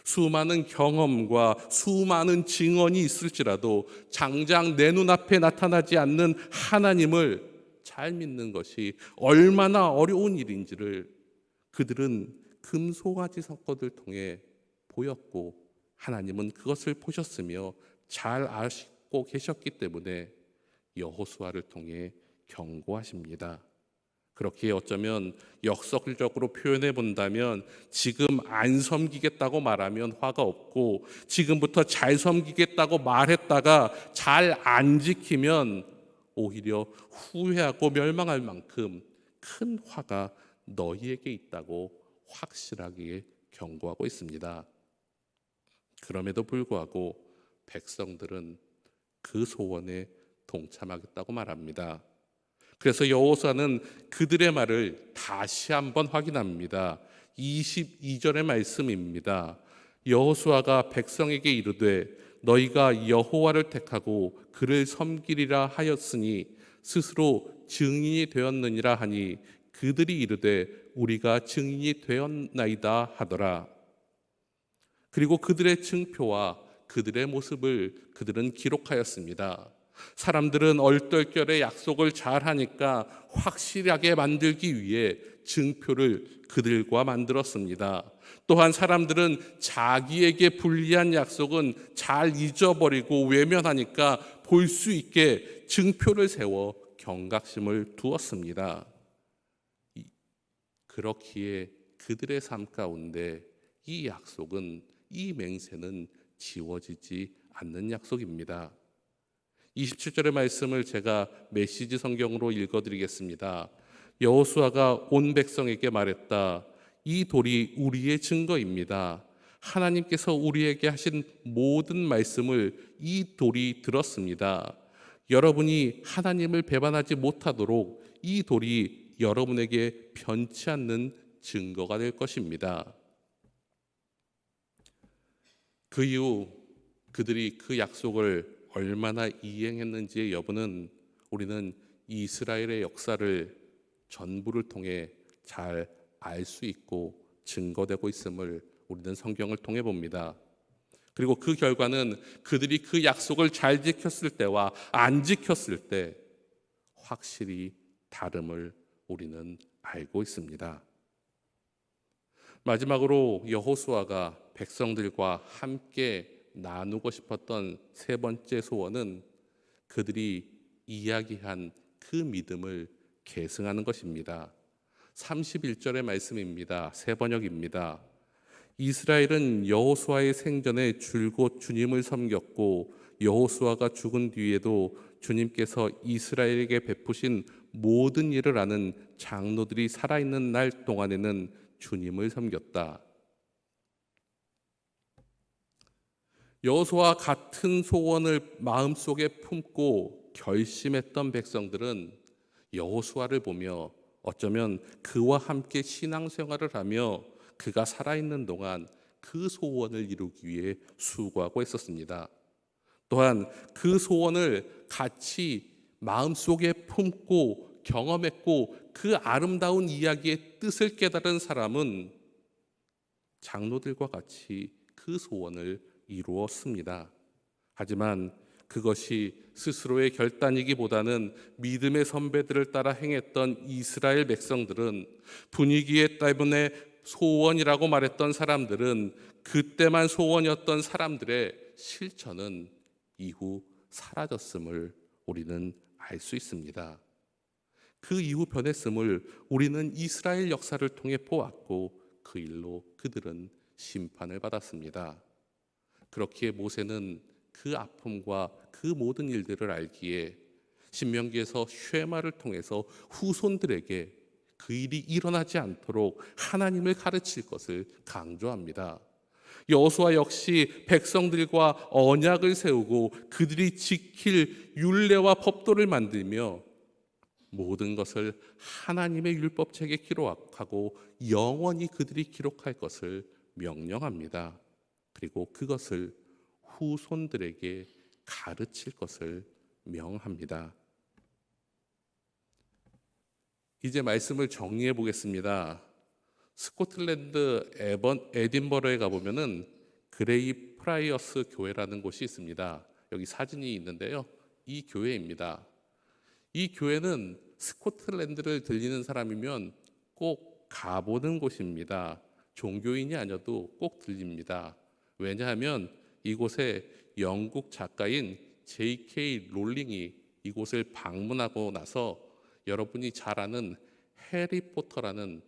수많은 경험과 수많은 증언이 있을지라도 장장 내 눈앞에 나타나지 않는 하나님을 잘 믿는 것이 얼마나 어려운 일인지를 그들은 금송아지 선거를 통해 보였고, 하나님은 그것을 보셨으며 잘 아시고 계셨기 때문에 여호수아를 통해 경고하십니다. 그렇게 어쩌면 역설적으로 표현해 본다면 지금 안 섬기겠다고 말하면 화가 없고, 지금부터 잘 섬기겠다고 말했다가 잘 안 지키면 오히려 후회하고 멸망할 만큼 큰 화가 너희에게 있다고 확실하게 경고하고 있습니다. 그럼에도 불구하고 백성들은 그 소원에 동참하겠다고 말합니다. 그래서 여호수아는 그들의 말을 다시 한번 확인합니다. 22절의 말씀입니다. 여호수아가 백성에게 이르되 너희가 여호와를 택하고 그를 섬기리라 하였으니 스스로 증인이 되었느니라 하니 그들이 이르되 우리가 증인이 되었나이다 하더라. 그리고 그들의 증표와 그들의 모습을 그들은 기록하였습니다. 사람들은 얼떨결에 약속을 잘 하니까 확실하게 만들기 위해 증표를 그들과 만들었습니다. 또한 사람들은 자기에게 불리한 약속은 잘 잊어버리고 외면하니까 볼 수 있게 증표를 세워 경각심을 두었습니다. 그렇기에 그들의 삶 가운데 이 약속은, 이 맹세는 지워지지 않는 약속입니다. 27절의 말씀을 제가 메시지 성경으로 읽어드리겠습니다. 여호수아가 온 백성에게 말했다. 이 돌이 우리의 증거입니다. 하나님께서 우리에게 하신 모든 말씀을 이 돌이 들었습니다. 여러분이 하나님을 배반하지 못하도록 이 돌이 여러분에게 변치 않는 증거가 될 것입니다. 그 이후 그들이 그 약속을 얼마나 이행했는지의 여부는 우리는 이스라엘의 역사를 전부를 통해 잘 알 수 있고 증거되고 있음을 우리는 성경을 통해 봅니다. 그리고 그 결과는 그들이 그 약속을 잘 지켰을 때와 안 지켰을 때 확실히 다름을 우리는 알고 있습니다. 마지막으로 여호수아가 백성들과 함께 나누고 싶었던 세 번째 소원은 그들이 이야기한 그 믿음을 계승하는 것입니다. 31절의 말씀입니다. 새 번역입니다. 이스라엘은 여호수아의 생전에 줄곧 주님을 섬겼고 여호수아가 죽은 뒤에도 주님께서 이스라엘에게 베푸신 모든 일을 아는 장로들이 살아있는 날 동안에는 주님을 섬겼다. 여호수아와 같은 소원을 마음속에 품고 결심했던 백성들은 여호수아를 보며 어쩌면 그와 함께 신앙생활을 하며 그가 살아있는 동안 그 소원을 이루기 위해 수고하고 있었습니다. 또한 그 소원을 같이 마음속에 품고 경험했고 그 아름다운 이야기의 뜻을 깨달은 사람은 장로들과 같이 그 소원을 이루었습니다. 하지만 그것이 스스로의 결단이기보다는 믿음의 선배들을 따라 행했던 이스라엘 백성들은, 분위기에 때문에 소원이라고 말했던 사람들은, 그때만 소원이었던 사람들의 실천은 이후 사라졌음을 우리는 알 수 있습니다. 그 이후 변했음을 우리는 이스라엘 역사를 통해 보았고 그 일로 그들은 심판을 받았습니다. 그렇기에 모세는 그 아픔과 그 모든 일들을 알기에 신명기에서 쉐마를 통해서 후손들에게 그 일이 일어나지 않도록 하나님을 가르칠 것을 강조합니다. 여호수아 역시 백성들과 언약을 세우고 그들이 지킬 율례와 법도를 만들며 모든 것을 하나님의 율법책에 기록하고 영원히 그들이 기록할 것을 명령합니다. 그리고 그것을 후손들에게 가르칠 것을 명합니다. 이제 말씀을 정리해 보겠습니다. 스코틀랜드 에딘버러에 가보면은 그레이 프라이어스 교회라는 곳이 있습니다. 여기 사진이 있는데요. 이 교회입니다. 이 교회는 스코틀랜드를 들리는 사람이면 꼭 가보는 곳입니다. 종교인이 아니어도 꼭 들립니다. 왜냐하면 이곳에 영국 작가인 J.K. 롤링이 이곳을 방문하고 나서 여러분이 잘 아는 해리포터라는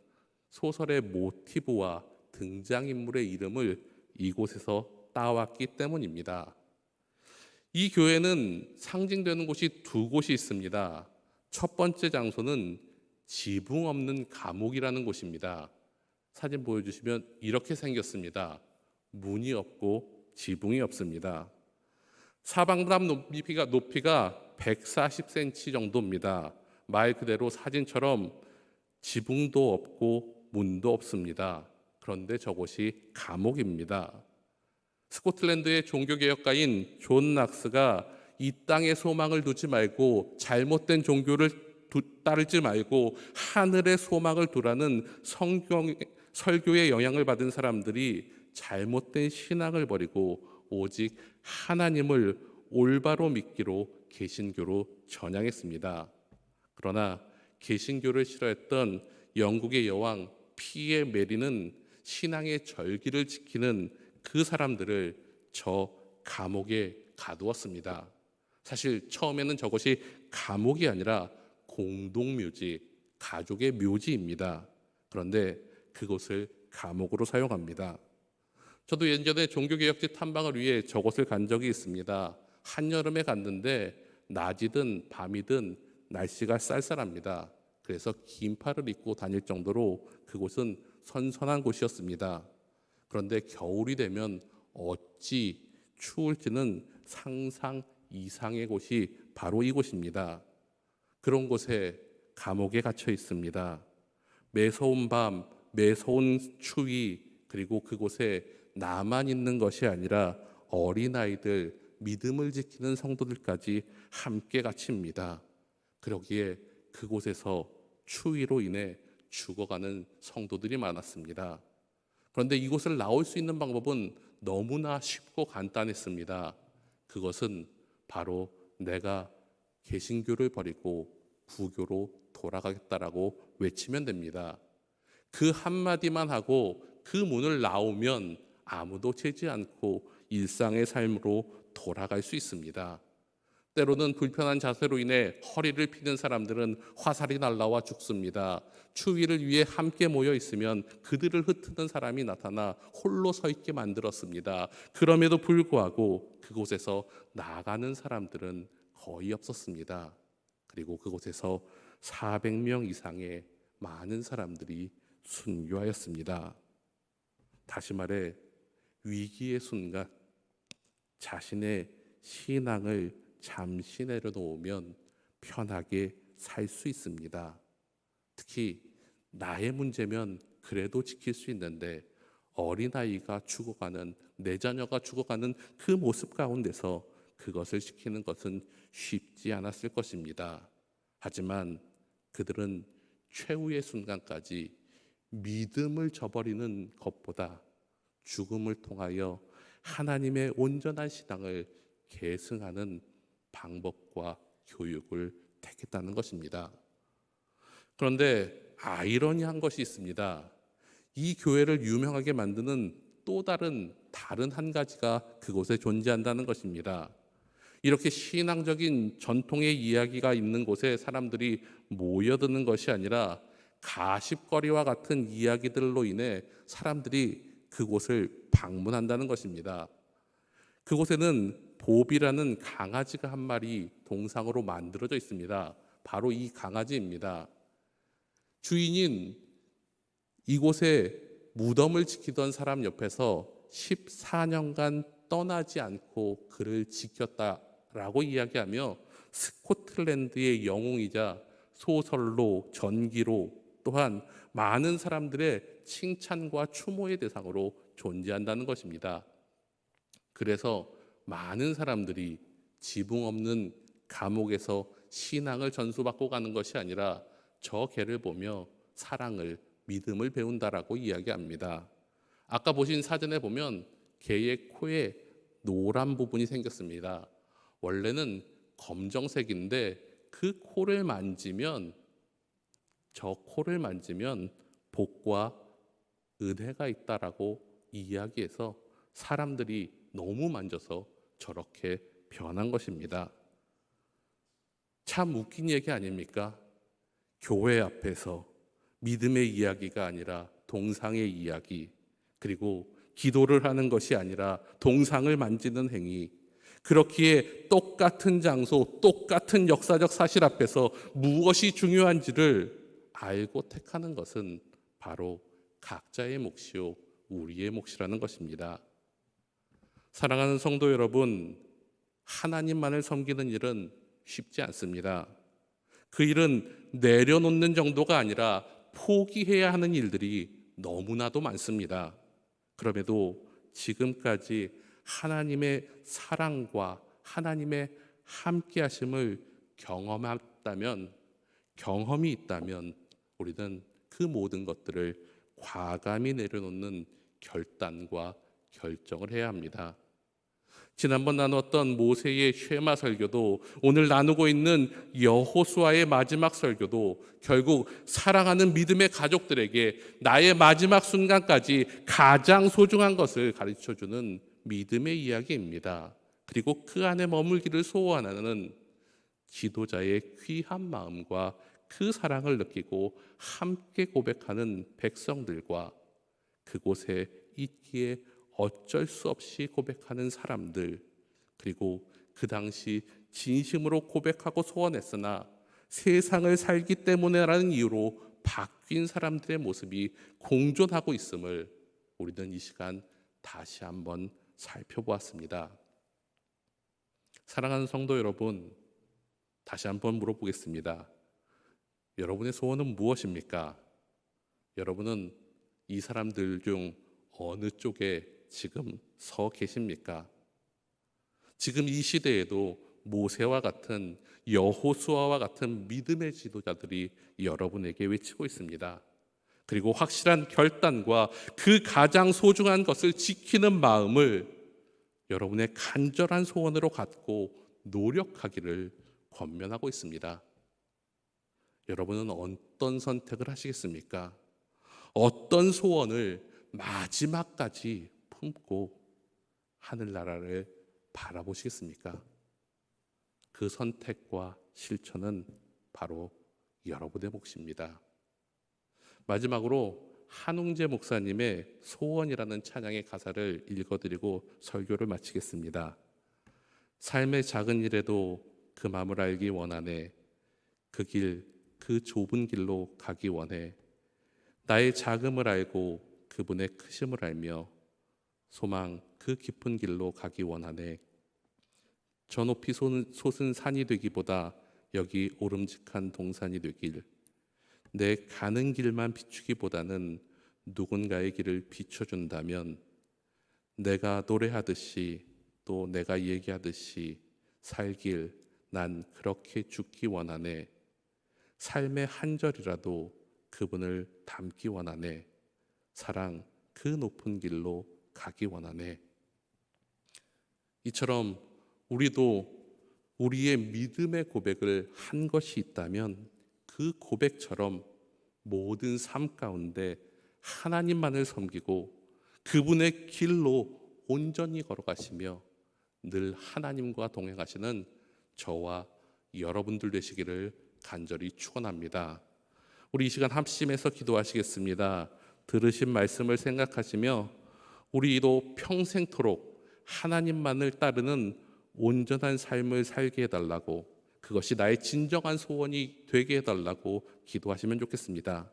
소설의 모티브와 등장인물의 이름을 이곳에서 따왔기 때문입니다. 이 교회는 상징되는 곳이 두 곳이 있습니다. 첫 번째 장소는 지붕 없는 감옥이라는 곳입니다. 사진 보여주시면 이렇게 생겼습니다. 문이 없고 지붕이 없습니다. 사방답 높이가 140cm 정도입니다. 말 그대로 사진처럼 지붕도 없고 문도 없습니다. 그런데 저곳이 감옥입니다. 스코틀랜드의 종교개혁가인 존 낙스가 이 땅에 소망을 두지 말고 잘못된 종교를 따르지 말고 하늘의 소망을 두라는 설교의 영향을 받은 사람들이 잘못된 신앙을 버리고 오직 하나님을 올바로 믿기로 개신교로 전향했습니다. 그러나 개신교를 싫어했던 영국의 여왕 피에 메리는 신앙의 절기를 지키는 그 사람들을 저 감옥에 가두었습니다. 사실 처음에는 저것이 감옥이 아니라 공동묘지, 가족의 묘지입니다. 그런데 그곳을 감옥으로 사용합니다. 저도 예전에 종교개혁지 탐방을 위해 저곳을 간 적이 있습니다. 한여름에 갔는데 낮이든 밤이든 날씨가 쌀쌀합니다. 그래서 긴팔을 입고 다닐 정도로 그곳은 선선한 곳이었습니다. 그런데 겨울이 되면 어찌 추울지는 상상 이상의 곳이 바로 이곳입니다. 그런 곳에 감옥에 갇혀 있습니다. 매서운 밤, 매서운 추위, 그리고 그곳에 나만 있는 것이 아니라 어린아이들, 믿음을 지키는 성도들까지 함께 갇힙니다. 그러기에 그곳에서 추위로 인해 죽어가는 성도들이 많았습니다. 그런데 이곳을 나올 수 있는 방법은 너무나 쉽고 간단했습니다. 그것은 바로 내가 개신교를 버리고 구교로 돌아가겠다라고 외치면 됩니다. 그 한마디만 하고 그 문을 나오면 아무도 채지 않고 일상의 삶으로 돌아갈 수 있습니다. 때로는 불편한 자세로 인해 허리를 피는 사람들은 화살이 날라와 죽습니다. 추위를 위해 함께 모여 있으면 그들을 흩트는 사람이 나타나 홀로 서 있게 만들었습니다. 그럼에도 불구하고 그곳에서 나가는 사람들은 거의 없었습니다. 그리고 그곳에서 400명 이상의 많은 사람들이 순교하였습니다. 다시 말해 위기의 순간 자신의 신앙을 잠시 내려놓으면 편하게 살 수 있습니다. 특히 나의 문제면 그래도 지킬 수 있는데 어린아이가 죽어가는, 내 자녀가 죽어가는 그 모습 가운데서 그것을 지키는 것은 쉽지 않았을 것입니다. 하지만 그들은 최후의 순간까지 믿음을 저버리는 것보다 죽음을 통하여 하나님의 온전한 신앙을 계승하는 방법과 교육을 택했다는 것입니다. 그런데 아이러니한 것이 있습니다. 이 교회를 유명하게 만드는 또 다른 한 가지가 그곳에 존재한다는 것입니다. 이렇게 신앙적인 전통의 이야기가 있는 곳에 사람들이 모여드는 것이 아니라 가십거리와 같은 이야기들로 인해 사람들이 그곳을 방문한다는 것입니다. 그곳에는 봅이라는 강아지가 한 마리 동상으로 만들어져 있습니다. 바로 이 강아지입니다. 주인인 이곳에 무덤을 지키던 사람 옆에서 14년간 떠나지 않고 그를 지켰다라고 이야기하며 스코틀랜드의 영웅이자 소설로, 전기로, 또한 많은 사람들의 칭찬과 추모의 대상으로 존재한다는 것입니다. 그래서 많은 사람들이 지붕 없는 감옥에서 신앙을 전수받고 가는 것이 아니라 저 개를 보며 사랑을, 믿음을 배운다라고 이야기합니다. 아까 보신 사진에 보면 개의 코에 노란 부분이 생겼습니다. 원래는 검정색인데 그 코를 만지면, 저 코를 만지면 복과 은혜가 있다라고 이야기해서 사람들이 너무 만져서 저렇게 변한 것입니다. 참 웃긴 얘기 아닙니까? 교회 앞에서 믿음의 이야기가 아니라 동상의 이야기, 그리고 기도를 하는 것이 아니라 동상을 만지는 행위, 그렇기에 똑같은 장소, 똑같은 역사적 사실 앞에서 무엇이 중요한지를 알고 택하는 것은 바로 각자의 몫이요 우리의 몫이라는 것입니다. 사랑하는 성도 여러분, 하나님만을 섬기는 일은 쉽지 않습니다. 그 일은 내려놓는 정도가 아니라 포기해야 하는 일들이 너무나도 많습니다. 그럼에도 지금까지 하나님의 사랑과 하나님의 함께하심을 경험이 있다면 우리는 그 모든 것들을 과감히 내려놓는 결단과 결정을 해야 합니다. 지난번 나눴던 모세의 쉐마 설교도, 오늘 나누고 있는 여호수아의 마지막 설교도 결국 사랑하는 믿음의 가족들에게 나의 마지막 순간까지 가장 소중한 것을 가르쳐주는 믿음의 이야기입니다. 그리고 그 안에 머물기를 소원하는 지도자의 귀한 마음과 그 사랑을 느끼고 함께 고백하는 백성들과 그곳에 있기에 어쩔 수 없이 고백하는 사람들, 그리고 그 당시 진심으로 고백하고 소원했으나 세상을 살기 때문에라는 이유로 바뀐 사람들의 모습이 공존하고 있음을 우리는 이 시간 다시 한번 살펴보았습니다. 사랑하는 성도 여러분, 다시 한번 물어보겠습니다. 여러분의 소원은 무엇입니까? 여러분은 이 사람들 중 어느 쪽에 지금 서 계십니까? 지금 이 시대에도 모세와 같은, 여호수아와 같은 믿음의 지도자들이 여러분에게 외치고 있습니다. 그리고 확실한 결단과 그 가장 소중한 것을 지키는 마음을 여러분의 간절한 소원으로 갖고 노력하기를 권면하고 있습니다. 여러분은 어떤 선택을 하시겠습니까? 어떤 소원을 마지막까지 품고 하늘나라를 바라보시겠습니까? 그 선택과 실천은 바로 여러분의 몫입니다. 마지막으로 한웅재 목사님의 소원이라는 찬양의 가사를 읽어드리고 설교를 마치겠습니다. 삶의 작은 일에도 그 마음을 알기 원하네. 그 좁은 길로 가기 원해. 나의 작음을 알고 그분의 크심을 알며 소망 그 깊은 길로 가기 원하네. 저 높이 솟은 산이 되기보다 여기 오름직한 동산이 되길. 내 가는 길만 비추기보다는 누군가의 길을 비춰준다면 내가 노래하듯이 또 내가 얘기하듯이 살길 난 그렇게 죽기 원하네. 삶의 한 절이라도 그분을 닮기 원하네. 사랑 그 높은 길로 가기 원하네. 이처럼 우리도 우리의 믿음의 고백을 한 것이 있다면 그 고백처럼 모든 삶 가운데 하나님만을 섬기고 그분의 길로 온전히 걸어가시며 늘 하나님과 동행하시는 저와 여러분들 되시기를 간절히 축원합니다. 우리 이 시간 합심해서 기도하시겠습니다. 들으신 말씀을 생각하시며 우리도 평생토록 하나님만을 따르는 온전한 삶을 살게 해달라고, 그것이 나의 진정한 소원이 되게 해달라고 기도하시면 좋겠습니다.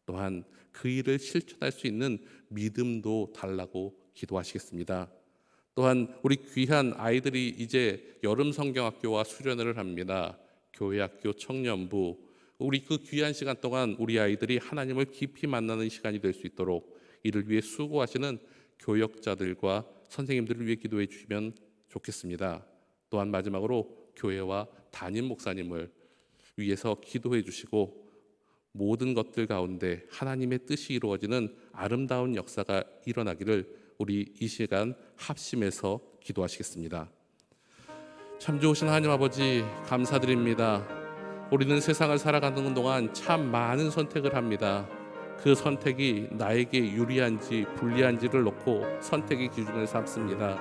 또한 그 일을 실천할 수 있는 믿음도 달라고 기도하시겠습니다. 또한 우리 귀한 아이들이 이제 여름 성경학교와 수련회를 합니다. 교회학교 청년부, 우리 그 귀한 시간 동안 우리 아이들이 하나님을 깊이 만나는 시간이 될 수 있도록 이를 위해 수고하시는 교역자들과 선생님들을 위해 기도해 주시면 좋겠습니다. 또한 마지막으로 교회와 담임 목사님을 위해서 기도해 주시고 모든 것들 가운데 하나님의 뜻이 이루어지는 아름다운 역사가 일어나기를 우리 이 시간 합심해서 기도하시겠습니다. 참 좋으신 하나님 아버지 감사드립니다. 우리는 세상을 살아가는 동안 참 많은 선택을 합니다. 그 선택이 나에게 유리한지 불리한지를 놓고 선택의 기준을 삼습니다.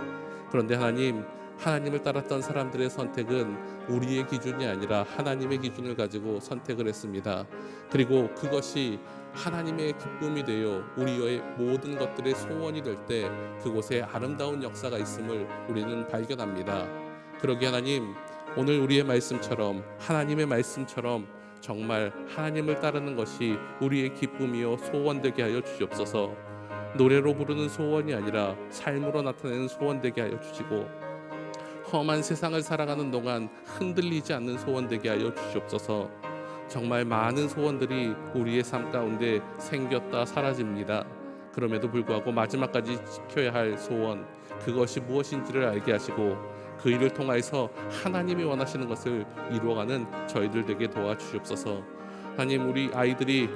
그런데 하나님을 따랐던 사람들의 선택은 우리의 기준이 아니라 하나님의 기준을 가지고 선택을 했습니다. 그리고 그것이 하나님의 기쁨이 되어 우리의 모든 것들의 소원이 될 때 그곳에 아름다운 역사가 있음을 우리는 발견합니다. 그러기 하나님, 오늘 우리의 말씀처럼 하나님의 말씀처럼 정말 하나님을 따르는 것이 우리의 기쁨이요 소원되게 하여 주시옵소서. 노래로 부르는 소원이 아니라 삶으로 나타내는 소원되게 하여 주시고 험한 세상을 살아가는 동안 흔들리지 않는 소원되게 하여 주시옵소서. 정말 많은 소원들이 우리의 삶 가운데 생겼다 사라집니다. 그럼에도 불구하고 마지막까지 지켜야 할 소원, 그것이 무엇인지를 알게 하시고 그 일을 통하여서 하나님이 원하시는 것을 이루어가는 저희들 되게 도와주시옵소서. 하나님, 우리 아이들이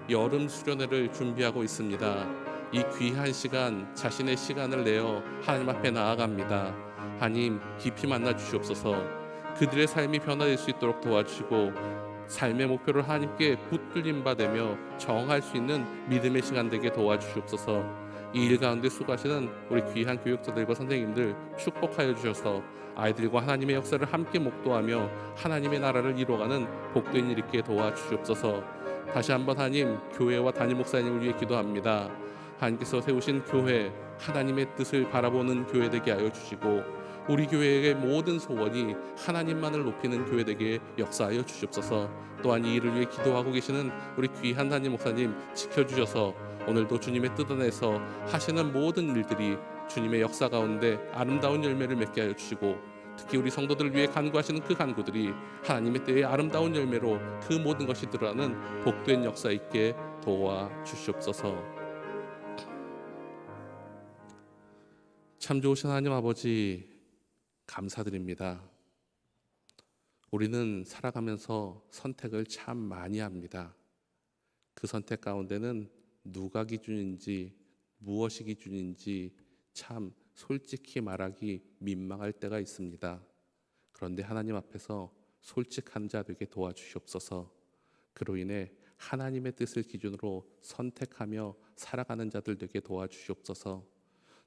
여름 수련회를 준비하고 있습니다. 이 귀한 시간, 자신의 시간을 내어 하나님 앞에 나아갑니다. 하나님, 깊이 만나 주시옵소서. 그들의 삶이 변화될 수 있도록 도와주시고 삶의 목표를 하나님께 붙들림 받으며 정할 수 있는 믿음의 시간 되게 도와주시옵소서. 이 일 가운데 수고하시는 우리 귀한 교육자들과 선생님들 축복하여 주셔서 아이들과 하나님의 역사를 함께 목도하며 하나님의 나라를 이루어가는 복된 일 있게 도와주시옵소서. 다시 한번 하나님, 교회와 담임 목사님을 위해 기도합니다. 하나님께서 세우신 교회, 하나님의 뜻을 바라보는 교회 되게 하여 주시고 우리 교회의 모든 소원이 하나님만을 높이는 교회 되게 역사하여 주시옵소서. 또한 이 일을 위해 기도하고 계시는 우리 귀한 담임 목사님 지켜주셔서 오늘도 주님의 뜻 안에서 하시는 모든 일들이 주님의 역사 가운데 아름다운 열매를 맺게 하여 주시고 특히 우리 성도들을 위해 간구하시는 그 간구들이 하나님의 때의 아름다운 열매로 그 모든 것이 드러나는 복된 역사 있게 도와주시옵소서. 참 좋으신 하나님 아버지 감사드립니다. 우리는 살아가면서 선택을 참 많이 합니다. 그 선택 가운데는 누가 기준인지 무엇이 기준인지 참 솔직히 말하기 민망할 때가 있습니다. 그런데 하나님 앞에서 솔직한 자 되게 도와주시옵소서. 그로 인해 하나님의 뜻을 기준으로 선택하며 살아가는 자들 되게 도와주시옵소서.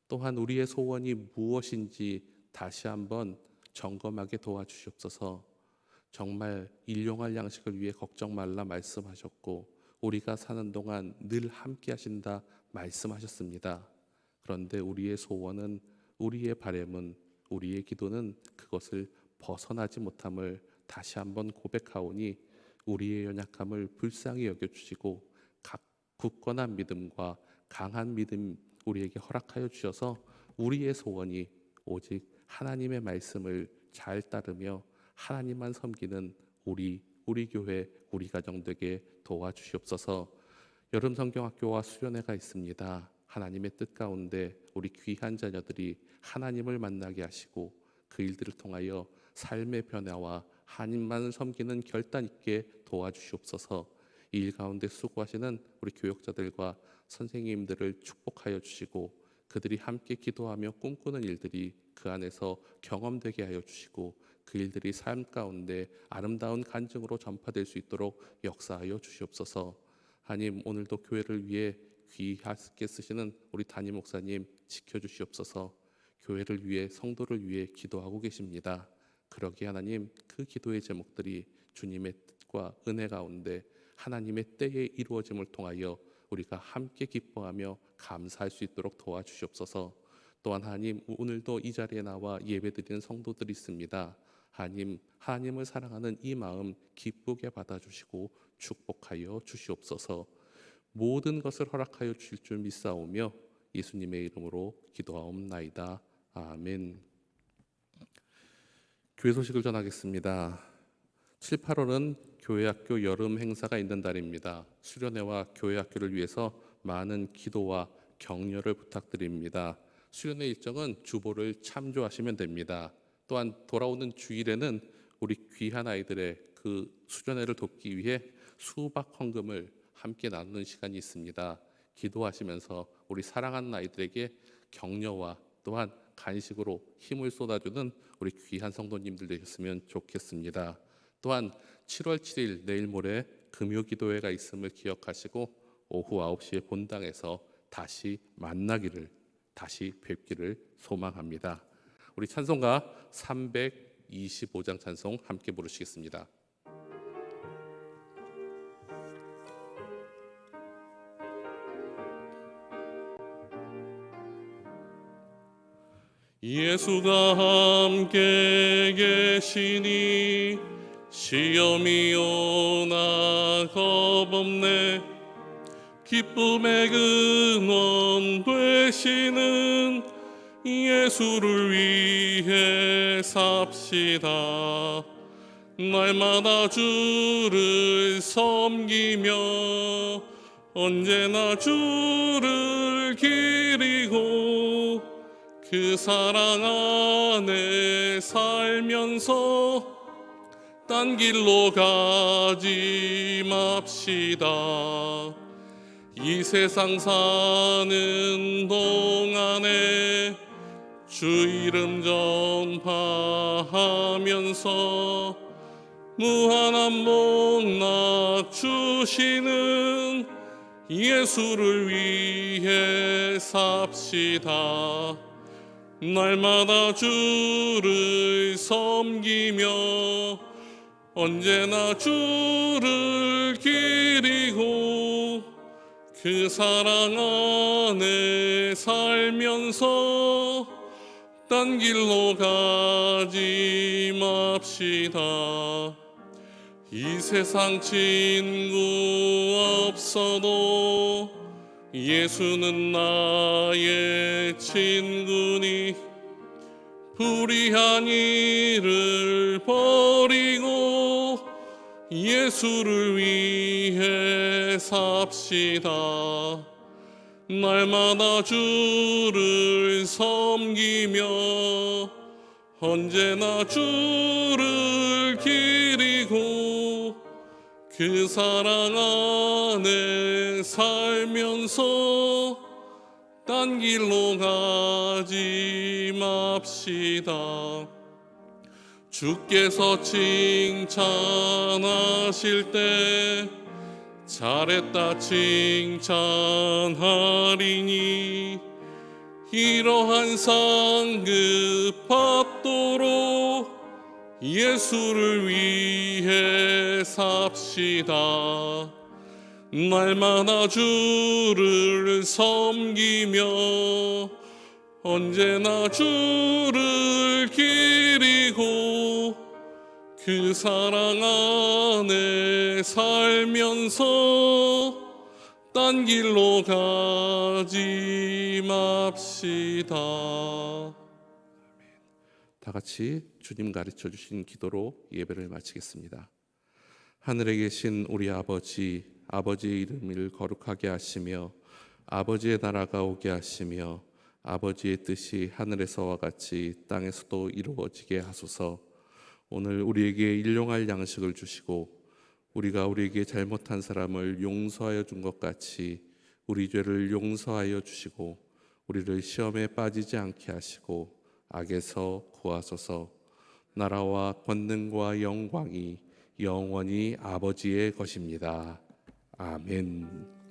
또한 우리의 소원이 무엇인지 다시 한번 점검하게 도와주시옵소서. 정말 일용할 양식을 위해 걱정 말라 말씀하셨고 우리가 사는 동안 늘 함께 하신다 말씀하셨습니다. 그런데 우리의 소원은, 우리의 바람은, 우리의 기도는 그것을 벗어나지 못함을 다시 한번 고백하오니 우리의 연약함을 불쌍히 여겨주시고 굳건한 믿음과 강한 믿음 우리에게 허락하여 주셔서 우리의 소원이 오직 하나님의 말씀을 잘 따르며 하나님만 섬기는 우리 우리 교회, 우리 가정 되게 도와주시옵소서. 여름 성경학교와 수련회가 있습니다. 하나님의 뜻 가운데 우리 귀한 자녀들이 하나님을 만나게 하시고 그 일들을 통하여 삶의 변화와 하나님만을 섬기는 결단 있게 도와주시옵소서. 이 일 가운데 수고하시는 우리 교역자들과 선생님들을 축복하여 주시고 그들이 함께 기도하며 꿈꾸는 일들이 그 안에서 경험되게 하여 주시고 그 일들이 삶 가운데 아름다운 간증으로 전파될 수 있도록 역사하여 주시옵소서. 하나님, 오늘도 교회를 위해 귀하게 쓰시는 우리 담임 목사님 지켜주시옵소서. 교회를 위해, 성도를 위해 기도하고 계십니다. 그러기에 하나님, 그 기도의 제목들이 주님의 뜻과 은혜 가운데 하나님의 때에 이루어짐을 통하여 우리가 함께 기뻐하며 감사할 수 있도록 도와주시옵소서. 또한 하나님, 오늘도 이 자리에 나와 예배드리는 성도들이 있습니다. 하나님, 하나님을 사랑하는 이 마음 기쁘게 받아주시고 축복하여 주시옵소서. 모든 것을 허락하여 주실 줄 믿사오며 예수님의 이름으로 기도하옵나이다. 아멘. 교회 소식을 전하겠습니다. 7, 8월은 교회학교 여름 행사가 있는 달입니다. 수련회와 교회학교를 위해서 많은 기도와 격려를 부탁드립니다. 수련회 일정은 주보를 참조하시면 됩니다. 또한 돌아오는 주일에는 우리 귀한 아이들의 그 수련회를 돕기 위해 수박 헌금을 함께 나누는 시간이 있습니다. 기도하시면서 우리 사랑하는 아이들에게 격려와 또한 간식으로 힘을 쏟아주는 우리 귀한 성도님들 되셨으면 좋겠습니다. 또한 7월 7일 내일 모레 금요기도회가 있음을 기억하시고 오후 9시에 본당에서 다시 만나기를, 다시 뵙기를 소망합니다. 우리 찬송가 325장 찬송 함께 부르시겠습니다. 예수가 함께 계시니 시험이 오나 겁없네. 기쁨의 근원 되시는 예수를 위해 삽시다. 날마다 주를 섬기며 언제나 주를 기리고 그 사랑 안에 살면서 딴 길로 가지 맙시다. 이 세상 사는 동안에 주 이름 전파하면서 무한한 복락 주시는 예수를 위해 삽시다. 날마다 주를 섬기며 언제나 주를 기리고 그 사랑 안에 살면서 딴 길로 가지 맙시다. 이 세상 친구 없어도 예수는 나의 친구니 불의한 일을 버리고 예수를 위해 삽시다. 날마다 주를 섬기며 언제나 주를 기리고 그 사랑 안에 살면서 딴 길로 가지 맙시다. 주께서 칭찬하실 때 잘했다 칭찬하리니 이러한 상급 받도록 예수를 위해 삽시다. 날마다 주를 섬기며 언제나 주를 기리고 그 사랑 안에 살면서 딴 길로 가지 맙시다. 다 같이 주님 가르쳐 주신 기도로 예배를 마치겠습니다. 하늘에 계신 우리 아버지의 이름을 거룩하게 하시며 아버지의 나라가 오게 하시며 아버지의 뜻이 하늘에서와 같이 땅에서도 이루어지게 하소서. 오늘 우리에게 일용할 양식을 주시고 우리가 우리에게 잘못한 사람을 용서하여 준 것 같이 우리 죄를 용서하여 주시고 우리를 시험에 빠지지 않게 하시고 악에서 구하소서. 나라와 권능과 영광이 영원히 아버지의 것입니다. 아멘.